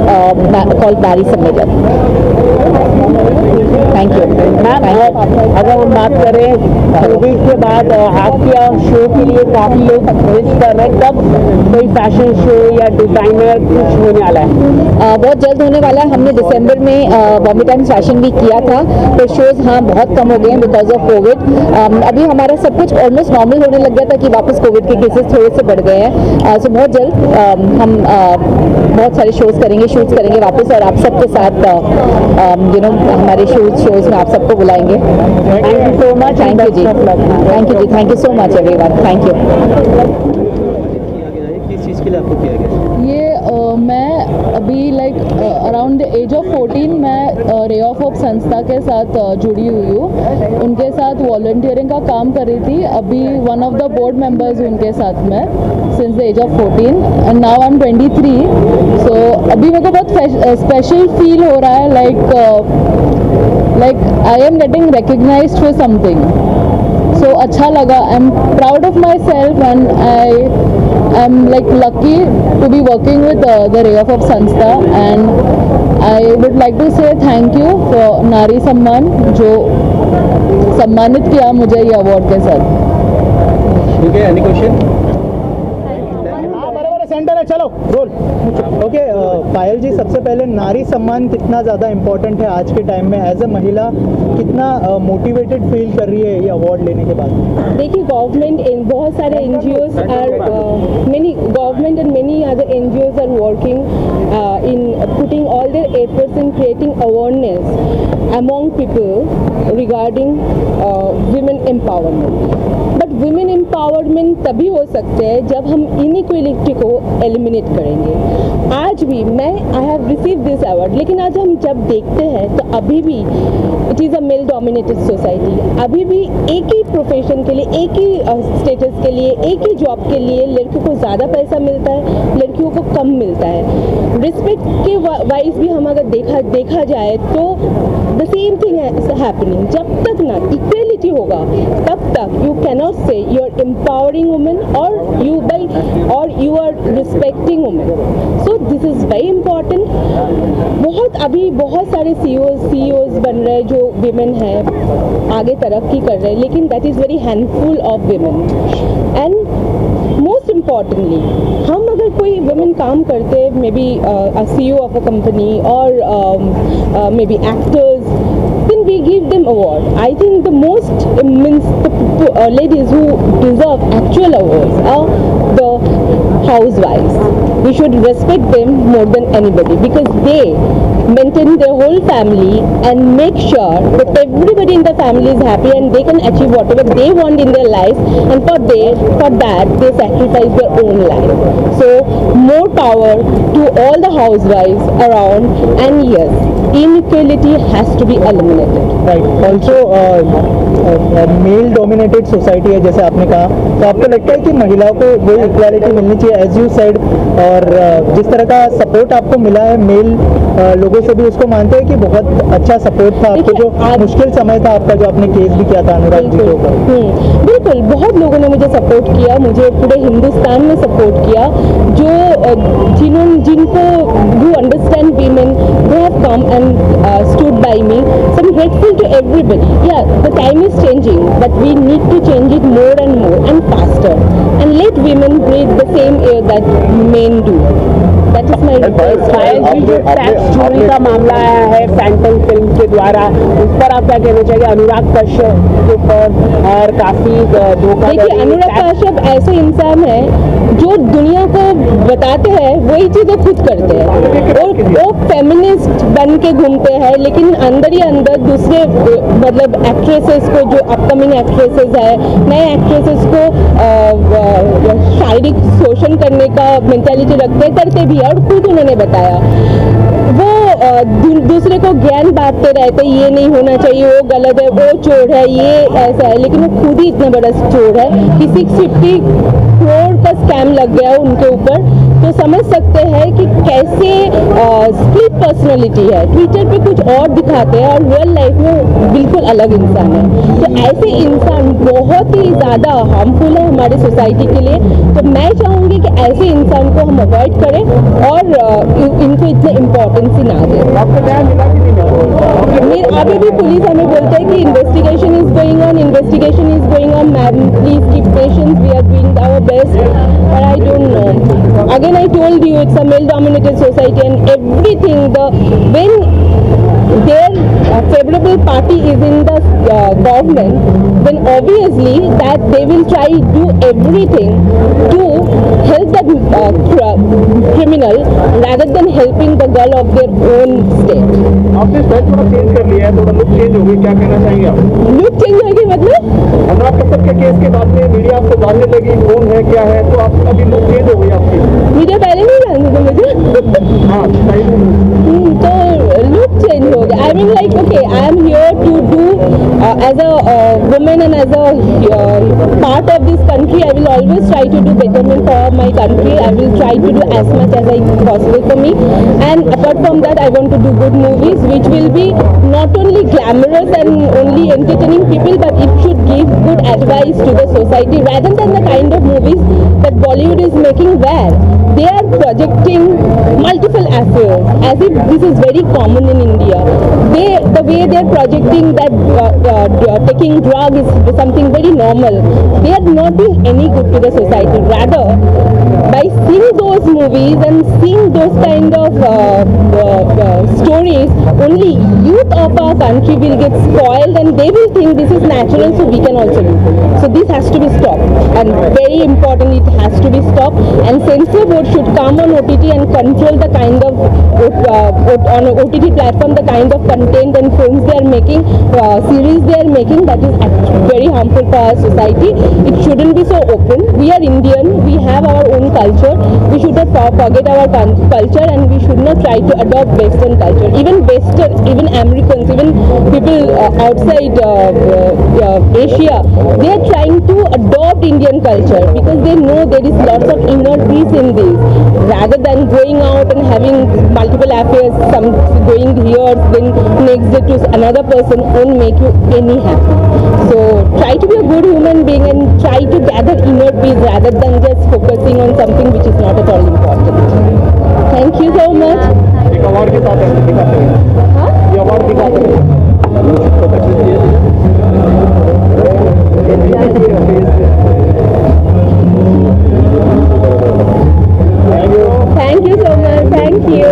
called Nari Sammelan. Thank you. Ma'am, अगर हम बात करें कोविड के बाद आपके शो के लिए काफ़ी लोग विश कर रहे हैं, कब कोई फैशन शो या डिज़ाइनर कुछ होने वाला है? बहुत जल्द होने वाला है। हमने दिसंबर में बॉम्बे टाइम्स फैशन वीक किया था, तो शोज़ बहुत कम हो गए हैं बिकॉज ऑफ कोविड। अभी हमारा सब कुछ ऑलमोस्ट नॉर्मल होने लग गया था कि वापस कोविड के केसेस थोड़े से बढ़ गए हैं। सो बहुत जल्द हम बहुत सारे शोज़ करेंगे, शूट्स करेंगे वापस, और आप सबके साथ हमारे शोज़ में आप सबको बुलाएंगे। Thank you so much. Thank you जी, थैंक यू जी, thank you so much everyone, thank you. किस चीज़ के लिए आपको किया गया? ये मैं अभी अराउंड द एज ऑफ 14 मैं रे ऑफ होप संस्था के साथ जुड़ी हुई हूँ। उनके साथ वॉलंटियरिंग का काम कर रही थी। अभी one of the board members उनके साथ में since the age of 14 and now I am 23। सो अभी मेरे को बहुत स्पेशल फील हो रहा है, like I am getting recognised for something. So अच्छा लगा। I am proud of myself and I'm lucky to be working with the Ray of Hope Sanstha, and I would like to say thank you for Nari Samman जो सम्मानित किया मुझे ये award के साथ। ठीक है, एनी क्वेश्चन? सेंटर है, चलो रोल। ओके, पायल जी, सबसे पहले नारी सम्मान कितना ज़्यादा इम्पोर्टेंट है आज के टाइम में? एज अ महिला कितना मोटिवेटेड फील कर रही है ये अवार्ड लेने के बाद? देखिए, गवर्नमेंट बहुत सारे NGOs and many other NGOs are working in putting all their efforts in creating awareness among people regarding women empowerment. But women empowerment तभी हो सकते हैं जब हम इनइक्वालिटी को एलिमिनेट करेंगे। आज भी I have receive this award, लेकिन आज हम जब देखते हैं तो अभी भी it is a male dominated society. अभी भी एक ही प्रोफेशन के लिए, एक ही स्टेटस के लिए, एक ही जॉब के लिए लड़कियों को ज़्यादा पैसा मिलता है, लड़कियों को कम मिलता है। रिस्पेक्ट के वाइज भी हम अगर देखा जाए तो द सेम थिंग है हैपनिंग। जब तक ना इक्वलिटी होगा तब तक you cannot say you are empowering women और you are respecting women. So this is very important. अभी बहुत सारे CEOs बन रहे हैं जो विमेन है, आगे तरक्की कर रहे हैं, लेकिन that is very handful of women. And most importantly, हम अगर कोई वुमेन काम करते हैं, maybe a CEO of a company और maybe actors, then we give them award. I think the most ladies who deserve actual awards are the housewives. We should respect them more than anybody because they maintain their whole family and make sure that everybody in the family is happy and they can achieve whatever they want in their life, and for that they sacrifice their own life. So more power to all the housewives around, and yes, inequality has to be eliminated. Right. Also male dominated society है जैसे आपने कहा, तो आपको लगता है कि महिलाओं को वो इक्वालिटी मिलनी चाहिए एज यू सेड, और जिस तरह का सपोर्ट आपको मिला है मेल लोगों से भी, उसको मानते हैं कि बहुत अच्छा सपोर्ट था आपको, जो मुश्किल समय था आपका, जो आपने केस भी किया था अनुराग जी के ऊपर? बिल्कुल, बहुत लोगों ने मुझे सपोर्ट किया, मुझे पूरे हिंदुस्तान में सपोर्ट किया, जो जिनको who understand women, they have come and stood by me. So I'm grateful to everybody. Yeah, the time is changing, but we need to change it more and more and faster, and let women breathe the same air that men do. That is my request. पायल जी, जो tax चोरी का मामला आया है Phantom film के द्वारा, उस पर आप क्या कहना चाहिए? अनुराग कश्यप के ऊपर और काफी धोखा। देखिए, अनुराग कश्यप ऐसे इंसान है जो दुनिया को बताते हैं वही चीजें खुद करते हैं, और वो फेमिनिस्ट बन के घूमते हैं, लेकिन अंदर ही अंदर दूसरे मतलब एक्ट्रेसेस को, जो अपकमिंग एक्ट्रेसेस है, नए एक्ट्रेसेस को शारीरिक शोषण करने का मेंटालिटी करते भी है, और खुद उन्होंने बताया वो दूसरे को ज्ञान बांटते रहते, ये नहीं होना चाहिए, वो गलत है, वो चोर है, ये ऐसा है, लेकिन वो खुद ही इतना बड़ा चोर है कि 650 करोड़ का स्कैम लग गया उनके ऊपर। तो समझ सकते हैं कि कैसे स्प्लिट पर्सनालिटी है, ट्विटर पे कुछ और दिखाते हैं और रियल लाइफ में बिल्कुल अलग इंसान है। तो ऐसे इंसान बहुत ही ज़्यादा हार्मफुल है हमारी सोसाइटी के लिए। तो मैं चाहूँगी कि ऐसे इंसान को हम अवॉइड करें और इनको इतने इम्पोर्टेंस ही ना दें। अभी भी पुलिस हमें बोलते हैं कि investigation is going on, ma'am please keep patience, we are doing our best, but I don't know. Again, I told you it's a male-dominated society, and everything when their favorable party is in the government, then obviously that they will try do everything to help the criminal rather than helping the girl of their own state. आपने style थोड़ा change कर लिया है, थोड़ा look change हो गई, क्या कहना चाहेंगे आप? लुक चेंज हो गई मतलब? अनुराग कश्यप के केस के बाद में मीडिया आपको जानने लगी कौन है क्या है, तो आप अभी लुक चेंज हो गई आपकी। मीडिया पहले नहीं जानते थे मुझे। हाँ, तो लुक चेंज हो गया। I mean like okay, I am here to do as a women and as a part of this country, I will always try to do betterment for my country. I will try to do as much as possible for me, and apart from that I want to do good movies which will be not only glamorous and only entertaining people, but it should give good advice to the society rather than the kind of movies that Bollywood is making, where they are projecting multiple affairs as if this is very common in India. The way they are projecting that taking drug is something very normal, they are not doing any good to the society. Rather, by seeing those movies and seeing those kind of stories, only youth of our country will get spoiled and they will think this is natural, so we can also do. So this has to be stopped, and very important, it has to be stopped, and censor board should come on OTT and control the kind of on OTT platform, the kind of content and films they are making, series they are making, that is very harmful for our society. It shouldn't be so open. We are Indian, we have our own culture, we should not forget our culture, and we should not try to adopt Western culture. Even Americans, even people outside Asia, they are trying to adopt Indian culture because they know there is lots of inner peace in this, rather than going out and having multiple affairs, some going here, then next day to another person, won't make you any happy. So try to be a good human being and try to gather inner peace rather than just focusing on something which is not at all important. Thank you so much. एक award के साथ दिखाते हैं, ये award दिखाते हैं। Thank you so much. Thank you.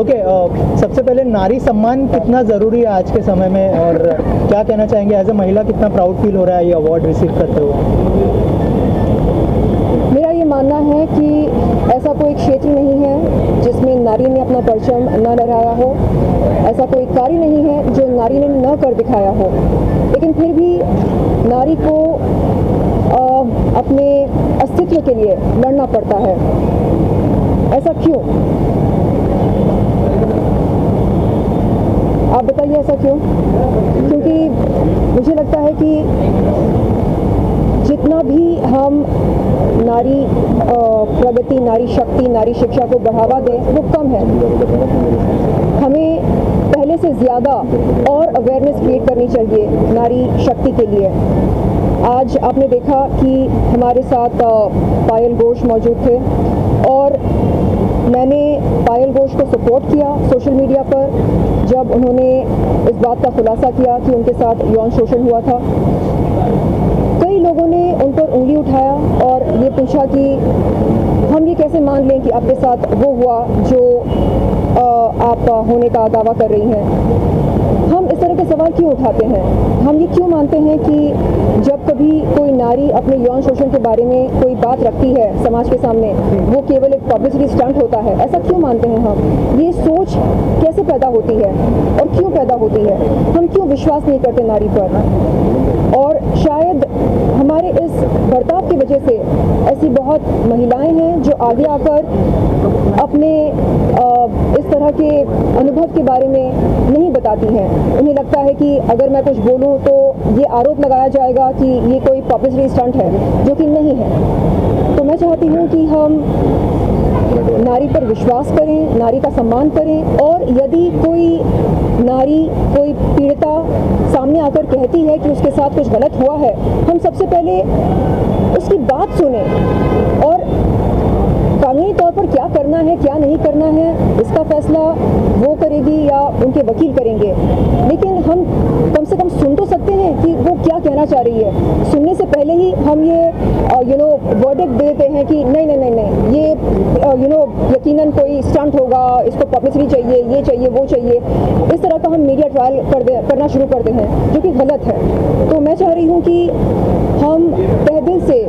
Okay, सबसे पहले नारी सम्मान कितना ज़रूरी है आज के समय में, और क्या कहना चाहेंगे एज ए महिला, कितना प्राउड फील हो रहा है ये अवार्ड रिसीव करते हुए? मेरा ये मानना है कि ऐसा कोई क्षेत्र नहीं है जिसमें नारी ने अपना परचम न लहराया हो, ऐसा कोई कार्य नहीं है जो नारी ने न कर दिखाया हो, लेकिन फिर भी नारी को अपने अस्तित्व के लिए लड़ना पड़ता है। ऐसा क्यों? आप बताइए ऐसा क्यों? क्योंकि मुझे लगता है कि जितना भी हम नारी प्रगति, नारी शक्ति, नारी शिक्षा को बढ़ावा दें वो कम है। हमें पहले से ज़्यादा और अवेयरनेस क्रिएट करनी चाहिए नारी शक्ति के लिए। आज आपने देखा कि हमारे साथ पायल घोष मौजूद थे और मैंने पायल घोष को सपोर्ट किया सोशल मीडिया पर जब उन्होंने इस बात का खुलासा किया कि उनके साथ यौन शोषण हुआ था। कई लोगों ने उन पर उंगली उठाया और ये पूछा कि हम ये कैसे मान लें कि आपके साथ वो हुआ जो आप होने का दावा कर रही हैं। हम इस तरह के सवाल क्यों उठाते हैं? हम ये क्यों मानते हैं कि जब कभी कोई नारी अपने यौन शोषण के बारे में कोई बात रखती है समाज के सामने, वो केवल एक पब्लिसिटी स्टंट होता है? ऐसा क्यों मानते हैं हम? ये सोच कैसे पैदा होती है और क्यों पैदा होती है? हम क्यों विश्वास नहीं करते नारी पर? और शायद हमारे इस बर्ताव की वजह से ऐसी बहुत महिलाएं हैं जो आगे आकर अपने इस तरह के अनुभव के बारे में नहीं बताती हैं। उन्हें लगता है कि अगर मैं कुछ बोलूं तो ये आरोप लगाया जाएगा कि ये कोई पब्लिसिटी स्टंट है, जो कि नहीं है। तो मैं चाहती हूँ कि हम नारी पर विश्वास करें, नारी का सम्मान करें और यदि कोई नारी, कोई पीड़िता सामने आकर कहती है कि उसके साथ कुछ गलत हुआ है, हम सबसे पहले उसकी बात सुने और कानूनी तौर पर क्या करना है, क्या नहीं करना है, इसका फैसला वो करेगी या उनके वकील करेंगे। लेकिन हम कम से कम सुन तो सकते हैं कि वो क्या कहना चाह रही है। सुनने से पहले ही हम ये वर्डिक्ट देते हैं कि नहीं नहीं नहीं नहीं, ये यकीनन कोई स्टंट होगा, इसको पब्लिसिटी चाहिए, ये चाहिए, वो चाहिए। इस तरह का हम मीडिया ट्रायल करना शुरू करते हैं, जो कि गलत है। तो मैं चाह रही हूँ कि हम तहे दिल से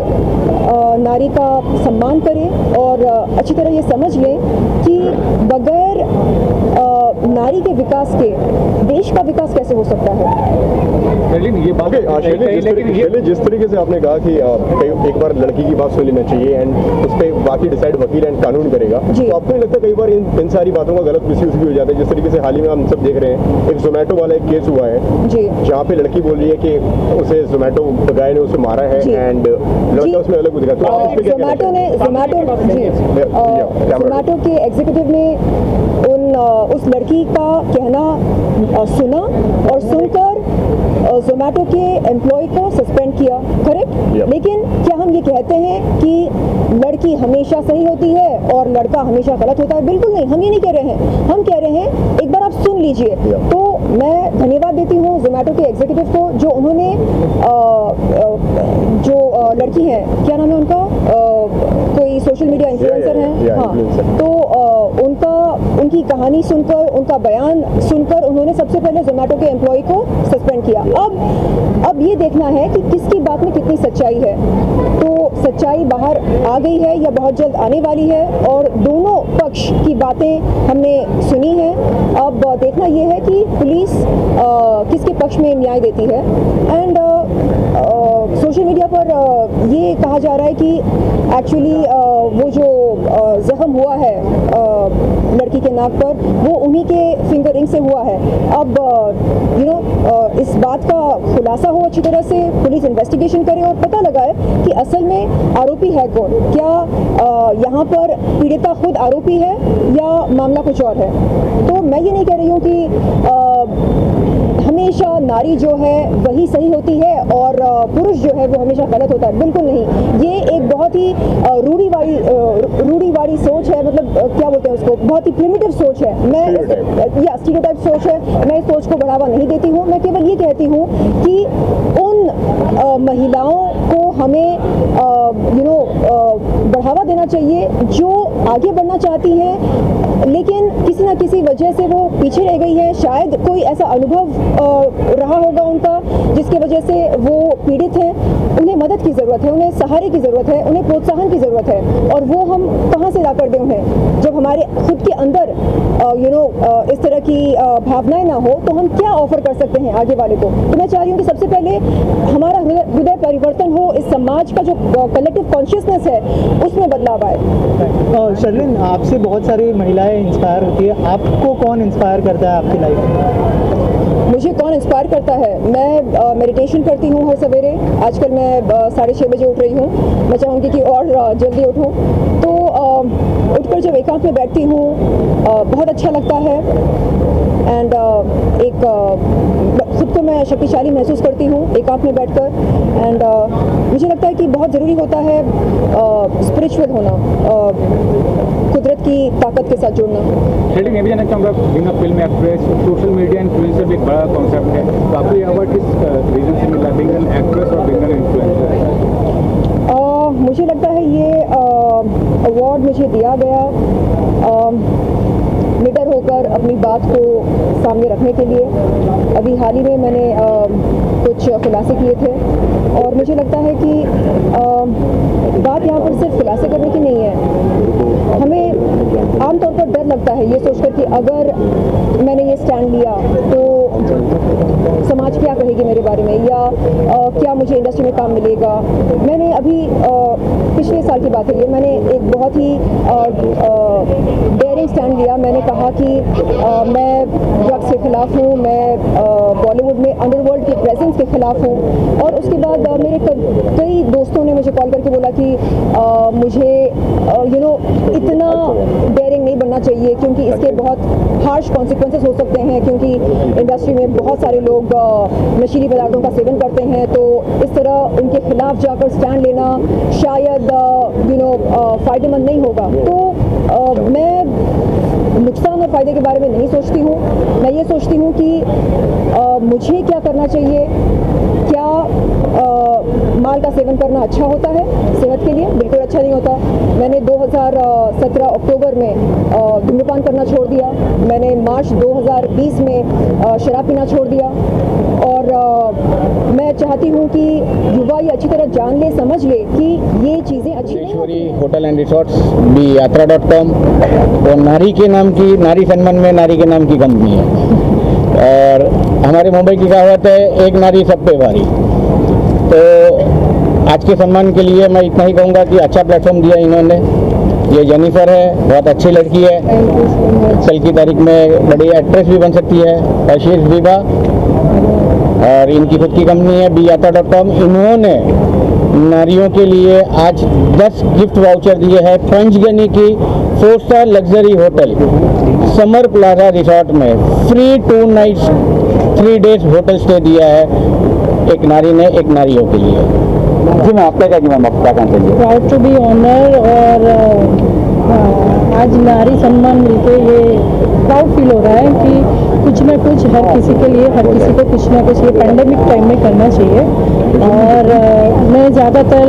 नारी का सम्मान करें और अच्छी तरह ये समझ लें कि बगैर नारी के विकास के देश का विकास कैसे हो सकता है। ये बात जिस तरीके से आपने कहा कि एक बार लड़की की बात सुन लेना चाहिए एंड उस पर बाकी डिसाइड वकील एंड कानून करेगा, तो आपको नहीं लगता कई बार इन सारी बातों का गलत मिसयूज भी हो जाता है? जिस तरीके से हाल ही में हम सब देख रहे हैं, एक जोमेटो वाला एक केस हुआ है जहाँ पे लड़की बोल रही है कि उसे जोमेटो गाय ने उसे मारा है एंड लड़का उसमें अलग दिखा। तो जोमेटो के एग्जीक्यूटिव ने उस लड़की का कहना सुना और सुनकर जोमेटो के एम्प्लॉय को सस्पेंड किया, करेक्ट? लेकिन क्या हम ये कहते हैं कि लड़की हमेशा सही होती है और लड़का हमेशा गलत होता है? बिल्कुल नहीं, हम ये नहीं कह रहे हैं। हम कह रहे हैं एक बार आप सुन लीजिए। तो मैं धन्यवाद देती हूँ जोमेटो के एग्जीक्यूटिव को, जो उन्होंने जो लड़की है, क्या नाम है उनका, कोई सोशल मीडिया इन्फ्लुएंसर है, हाँ, तो उनकी कहानी सुनकर, उनका बयान सुनकर उन्होंने सबसे पहले जोमेटो के एम्प्लॉय को सस्पेंड किया। अब ये देखना है कि किसकी बात में कितनी सच्चाई है। तो सच्चाई बाहर आ गई है या बहुत जल्द आने वाली है और दोनों पक्ष की बातें हमने सुनी हैं। अब देखना ये है कि पुलिस किसके पक्ष में न्याय देती है। एंड सोशल मीडिया पर ये कहा जा रहा है कि एक्चुअली वो जो जख्म हुआ है लड़की के नाक पर, वो उन्हीं के फिंगरिंग से हुआ है। अब इस बात का खुलासा हो अच्छी तरह से, पुलिस इन्वेस्टिगेशन करे और पता लगाए कि असल में आरोपी है कौन। क्या यहाँ पर पीड़िता खुद आरोपी है या मामला कुछ और है? तो मैं ये नहीं कह रही हूँ कि हमेशा नारी जो है वही सही होती है और पुरुष जो है वो हमेशा गलत होता है। बिल्कुल नहीं, ये एक बहुत ही रूढ़िवादी सोच है, मतलब क्या बोलते हैं उसको, बहुत ही प्रिमिटिव सोच है। मैं या स्टीरियोटाइप सोच है, मैं इस सोच को बढ़ावा नहीं देती हूँ। मैं केवल ये कहती हूँ कि उन महिलाओं को हमें बढ़ावा देना चाहिए जो आगे बढ़ना चाहती हैं, लेकिन किसी ना किसी वजह से वो पीछे रह गई है। शायद कोई ऐसा अनुभव रहा होगा उनका जिसकी वजह से वो पीड़ित हैं। उन्हें मदद की ज़रूरत है, उन्हें सहारे की ज़रूरत है, उन्हें प्रोत्साहन की ज़रूरत है, और वो हम कहाँ से ला कर दें उन्हें? जब हमारे खुद के अंदर इस तरह की भावनाएं ना हो तो हम क्या ऑफर कर सकते हैं आगे वाले को? तो मैं चाह रही हूँ कि सबसे पहले हमारा हृदय परिवर्तन हो, इस समाज का जो कलेक्टिव कॉन्शियसनेस है उसमें बदलाव आए। शर्लिन, आपसे बहुत सारी महिलाएं इंस्पायर होती है, आपको कौन इंस्पायर करता है आपकी लाइफ में? मुझे कौन इंस्पायर करता है? मैं मेडिटेशन करती हूँ हर सवेरे। आजकल मैं 6:30 बजे उठ रही हूँ। मैं चाहूँगी कि और जल्दी उठूँ। तो उठकर जब एकांत में बैठती हूँ बहुत अच्छा लगता है, एंड खुद को मैं शक्तिशाली महसूस करती हूँ एकांत में बैठकर। एंड मुझे लगता है कि बहुत ज़रूरी होता है स्पिरिचुअल होना, कुदरत की ताकत के साथ जुड़ना। शेल्डिंग, मैं भी जानना चाहूँगा, बिना film actress, social media influencer भी एक बड़ा कॉन्सेप्ट है, तो आपको ये अवार्ड किस रीजन से मिला, बिंग एन एक्ट्रेस और बिंग एन इन्फ्लुएंसर? मुझे लगता है ये अवार्ड मुझे दिया गया निडर होकर अपनी बात को सामने रखने के लिए। अभी हाल ही में मैंने कुछ खुलासे किए थे, और मुझे लगता है कि बात यहाँ पर सिर्फ खुलासे करने की नहीं है। हमें आमतौर पर डर लगता है ये सोचकर कि अगर मैंने ये स्टैंड लिया तो समाज क्या कहेगी मेरे बारे में, या क्या मुझे इंडस्ट्री में काम मिलेगा। मैंने अभी पिछले साल की बात है ये, मैंने एक बहुत ही डेयरिंग स्टैंड लिया। मैंने कहा कि मैं ड्रग्स के खिलाफ हूँ, मैं बॉलीवुड में अंडरवर्ल्ड के प्रेजेंस के खिलाफ हूँ। और उसके बाद मेरे कई दोस्तों ने मुझे कॉल करके बोला कि मुझे इतना डेयरिंग नहीं बनना चाहिए, क्योंकि इसके बहुत हार्श कॉन्सिक्वेंसेस हो सकते हैं, क्योंकि इंडस्ट्री में बहुत सारे लोग नशीली पदार्थों का सेवन करते हैं। तो इस तरह उनके खिलाफ जाकर स्टैंड लेना शायद फ़ायदेमंद नहीं होगा। तो मैं नुकसान और फ़ायदे के बारे में नहीं सोचती हूँ। मैं ये सोचती हूँ कि मुझे क्या करना चाहिए। क्या माल का सेवन करना अच्छा होता है सेहत के लिए? बिल्कुल अच्छा नहीं होता। मैंने 2017 अक्टूबर में धूम्रपान करना छोड़ दिया। मैंने मार्च 2020 में शराब पीना छोड़ दिया। और मैं चाहती हूँ कि युवा ये अच्छी तरह जान ले, समझ ले कि ये चीज़ें अच्छी नहीं होती। होटल एंड रिसोर्ट्स भी यात्रा.com और नारी के नाम की, नारी सम्मान में नारी के नाम की कंपनी है। और हमारे मुंबई की कहावत है, एक नारी सब पे भारी। तो आज के सम्मान के लिए मैं इतना ही कहूँगा कि अच्छा प्लेटफॉर्म दिया इन्होंने। ये जेनिफर है, बहुत अच्छी लड़की है, कल की तारीख में बड़ी एक्ट्रेस भी बन सकती है। और शी इज़ विभा, और इनकी खुद की कंपनी है यात्रा.com। इन्होंने नारियों के लिए आज 10 गिफ्ट वाउचर दिए हैं पंचगनी की 4 star luxury hotel summer plaza resort में free 2 nights 3 days hotel stay दिया है एक नारी ने, एक नारियों के लिए। जी मैं आपका क्या चाहिए? प्राउड टू बी ऑनर, और आज नारी सम्मान मिलके ये प्राउड फील हो रहा है कि कुछ ना कुछ हर किसी के लिए, हर किसी को कुछ ना कुछ ये पैंडेमिक टाइम में करना चाहिए। और मैं ज़्यादातर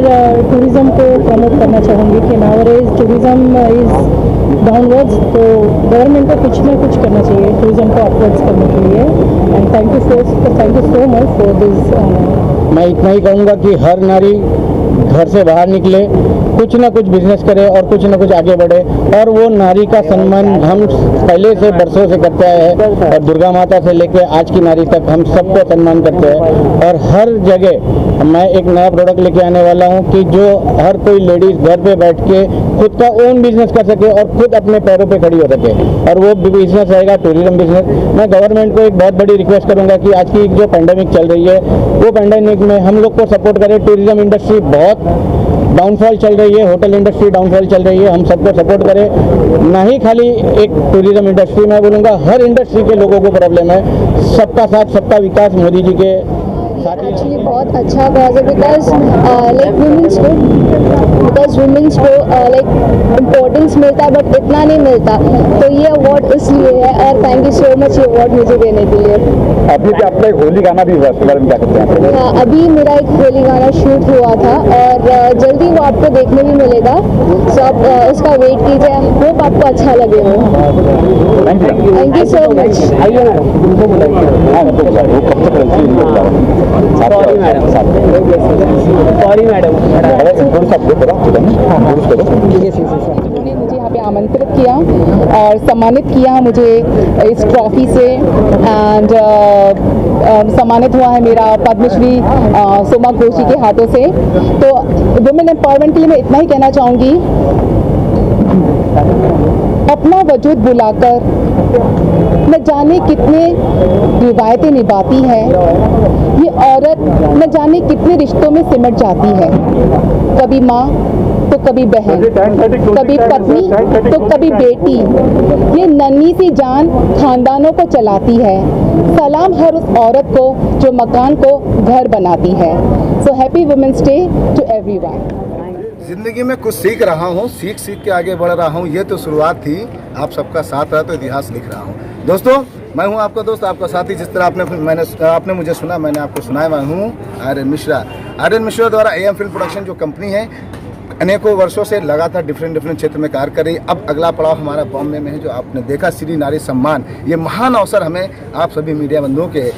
टूरिज़्म को प्रमोट करना चाहूँगी कि नाउअडेज टूरिज़्म इज़ डाउनवर्ड्स, तो गवर्नमेंट को कुछ ना कुछ करना चाहिए टूरिज़्म को अपवर्ड्स करने के लिए। And thank you so much for this. मैं इतना ही कहूँगा कि हर नारी घर से बाहर निकले, कुछ ना कुछ बिजनेस करे और कुछ ना कुछ आगे बढ़े। और वो नारी का सम्मान हम पहले से बरसों से करते आए हैं, और दुर्गा माता से लेके आज की नारी तक हम सबको सम्मान करते हैं। और हर जगह मैं एक नया प्रोडक्ट लेके आने वाला हूँ कि जो हर कोई लेडीज़ घर पे बैठ के खुद का ओन बिजनेस कर सके और खुद अपने पैरों पे खड़ी हो सके, और वो बिजनेस रहेगा टूरिज्म बिजनेस। मैं गवर्नमेंट को एक बहुत बड़ी रिक्वेस्ट करूँगा कि आज की जो पेंडेमिक चल रही है, वो पेंडेमिक में हम लोग को सपोर्ट करें। टूरिज्म इंडस्ट्री बहुत डाउनफॉल चल रही है, होटल इंडस्ट्री डाउनफॉल चल रही है, हम सबको सपोर्ट करें। ना ही खाली एक टूरिज्म इंडस्ट्री, मैं बोलूँगा हर इंडस्ट्री के लोगों को प्रॉब्लम है। सबका साथ सबका विकास मोदी जी के एक्चुअली बहुत अच्छा कॉज है बिकॉज लाइक वुमेन्स को लाइक इम्पोर्टेंस मिलता है बट इतना नहीं मिलता, तो ये अवार्ड इसलिए है। और थैंक यू सो मच ये अवार्ड मुझे देने के लिए। अभी भी आपका एक होली गाना भी हुआ, इसके बारे में क्या कहते हैं? हाँ, अभी मेरा एक होली गाना शूट हुआ था और जल्दी वो आपको देखने भी मिलेगा, सो आप उसका वेट कीजिए। होप आपको अच्छा लगे वो। Thank you so much. उन्होंने मुझे यहाँ पे आमंत्रित किया और सम्मानित किया मुझे इस ट्रॉफी से एंड सम्मानित हुआ है मेरा पद्मश्री सोमा घोष जी के हाथों से। तो वुमेन एम्पावरमेंट के लिए मैं इतना ही कहना चाहूँगी, अपना वजूद बुलाकर न जाने कितने रिवायतें निभाती है ये औरत, न जाने कितने रिश्तों में सिमट जाती है। कभी माँ तो कभी बहन, कभी पत्नी तो कभी बेटी, ये नन्ही सी जान खानदानों को चलाती है। सलाम हर उस औरत को जो मकान को घर बनाती है। So happy women's day to everyone. जिंदगी में कुछ सीख रहा हूँ, सीख सीख के आगे बढ़ रहा हूँ। ये तो शुरुआत थी, आप सबका साथ रहा तो इतिहास लिख रहा हूँ। दोस्तों, मैं हूँ आपका दोस्त, आपका साथी। जिस तरह आपने मुझे सुना, मैंने आपको सुनाया। मैं हूँ आर्यन मिश्रा। आर्यन मिश्रा द्वारा AM फिल्म प्रोडक्शन जो कंपनी है, अनेकों वर्षों से लगातार डिफरेंट क्षेत्र में कार्य कर रही। अब अगला पड़ाव हमारा बॉम्बे में है, जो आपने देखा श्री नारी सम्मान। ये महान अवसर हमें आप सभी मीडिया बंधुओं के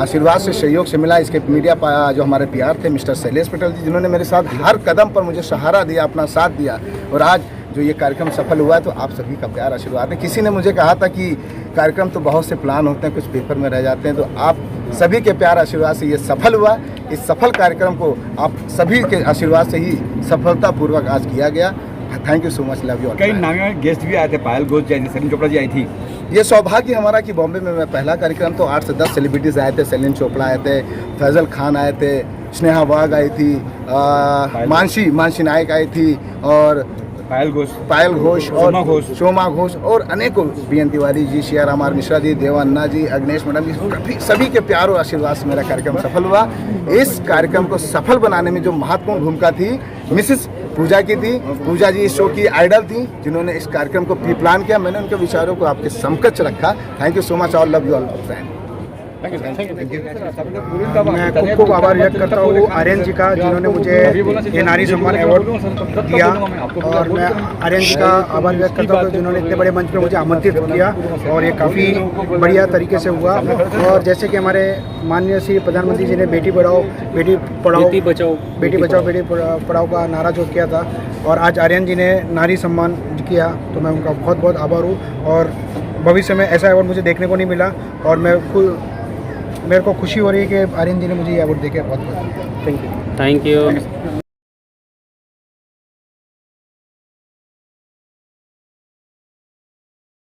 आशीर्वाद से, सहयोग से मिला। इसके मीडिया जो हमारे PR थे मिस्टर शैलेश पटेल जी, जिन्होंने मेरे साथ हर कदम पर मुझे सहारा दिया, अपना साथ दिया। और आज जो ये कार्यक्रम सफल हुआ है तो आप सभी का प्यार आशीर्वाद है। किसी ने मुझे कहा था कि कार्यक्रम तो बहुत से प्लान होते हैं, कुछ पेपर में रह जाते हैं, तो आप सभी के प्यार आशीर्वाद से ये सफल हुआ। इस सफल कार्यक्रम को आप सभी के आशीर्वाद से ही सफलतापूर्वक आज किया गया। Thank you so much, love you. कई नामी गेस्ट भी आए थे, पायल घोष जी आई थी, सलीम चोपड़ा जी आई थी। ये सौभाग्य हमारा कि बॉम्बे में मैं पहला कार्यक्रम तो 8 से 10 सेलिब्रिटीज़ आए थे। सलीम चोपड़ा आए थे, फैजल खान आए थे, स्नेहा वाघ आई थी, मानसी नायक आई थी, और पायल घोष और शोमा घोष और अनेकों, BN Tiwari ji, CR R Mishra ji, Devanna ji, Agnesh madam ji, सभी के प्यार और आशीर्वाद से मेरा कार्यक्रम सफल हुआ। इस कार्यक्रम को सफल बनाने में जो महत्वपूर्ण भूमिका थी मिसेस पूजा की थी। पूजा जी इस शो की आइडल थी, जिन्होंने इस कार्यक्रम को प्री प्लान किया। मैंने उनके विचारों को आपके समकक्ष रखा। Thank you so much, all love you all friend. मैं खुद को आभार व्यक्त करता हूँ आर्यन जी का, जिन्होंने मुझे ये नारी सम्मान अवार्ड दिया। और मैं आर्यन जी का आभार व्यक्त करता हूँ जिन्होंने इतने बड़े मंच पे मुझे आमंत्रित किया, और ये काफ़ी बढ़िया तरीके से हुआ। और जैसे कि हमारे माननीय श्री प्रधानमंत्री जी ने बेटी बचाओ बेटी पढ़ाओ का नारा जो किया था, और आज आर्यन जी ने नारी सम्मान किया, तो मैं उनका बहुत बहुत आभार हूँ। और भविष्य में ऐसा अवार्ड मुझे देखने को नहीं मिला, और मेरे को खुशी हो रही है कि आर्यन जी ने मुझे ये अवार्ड देके बहुत बहुत थैंक यू।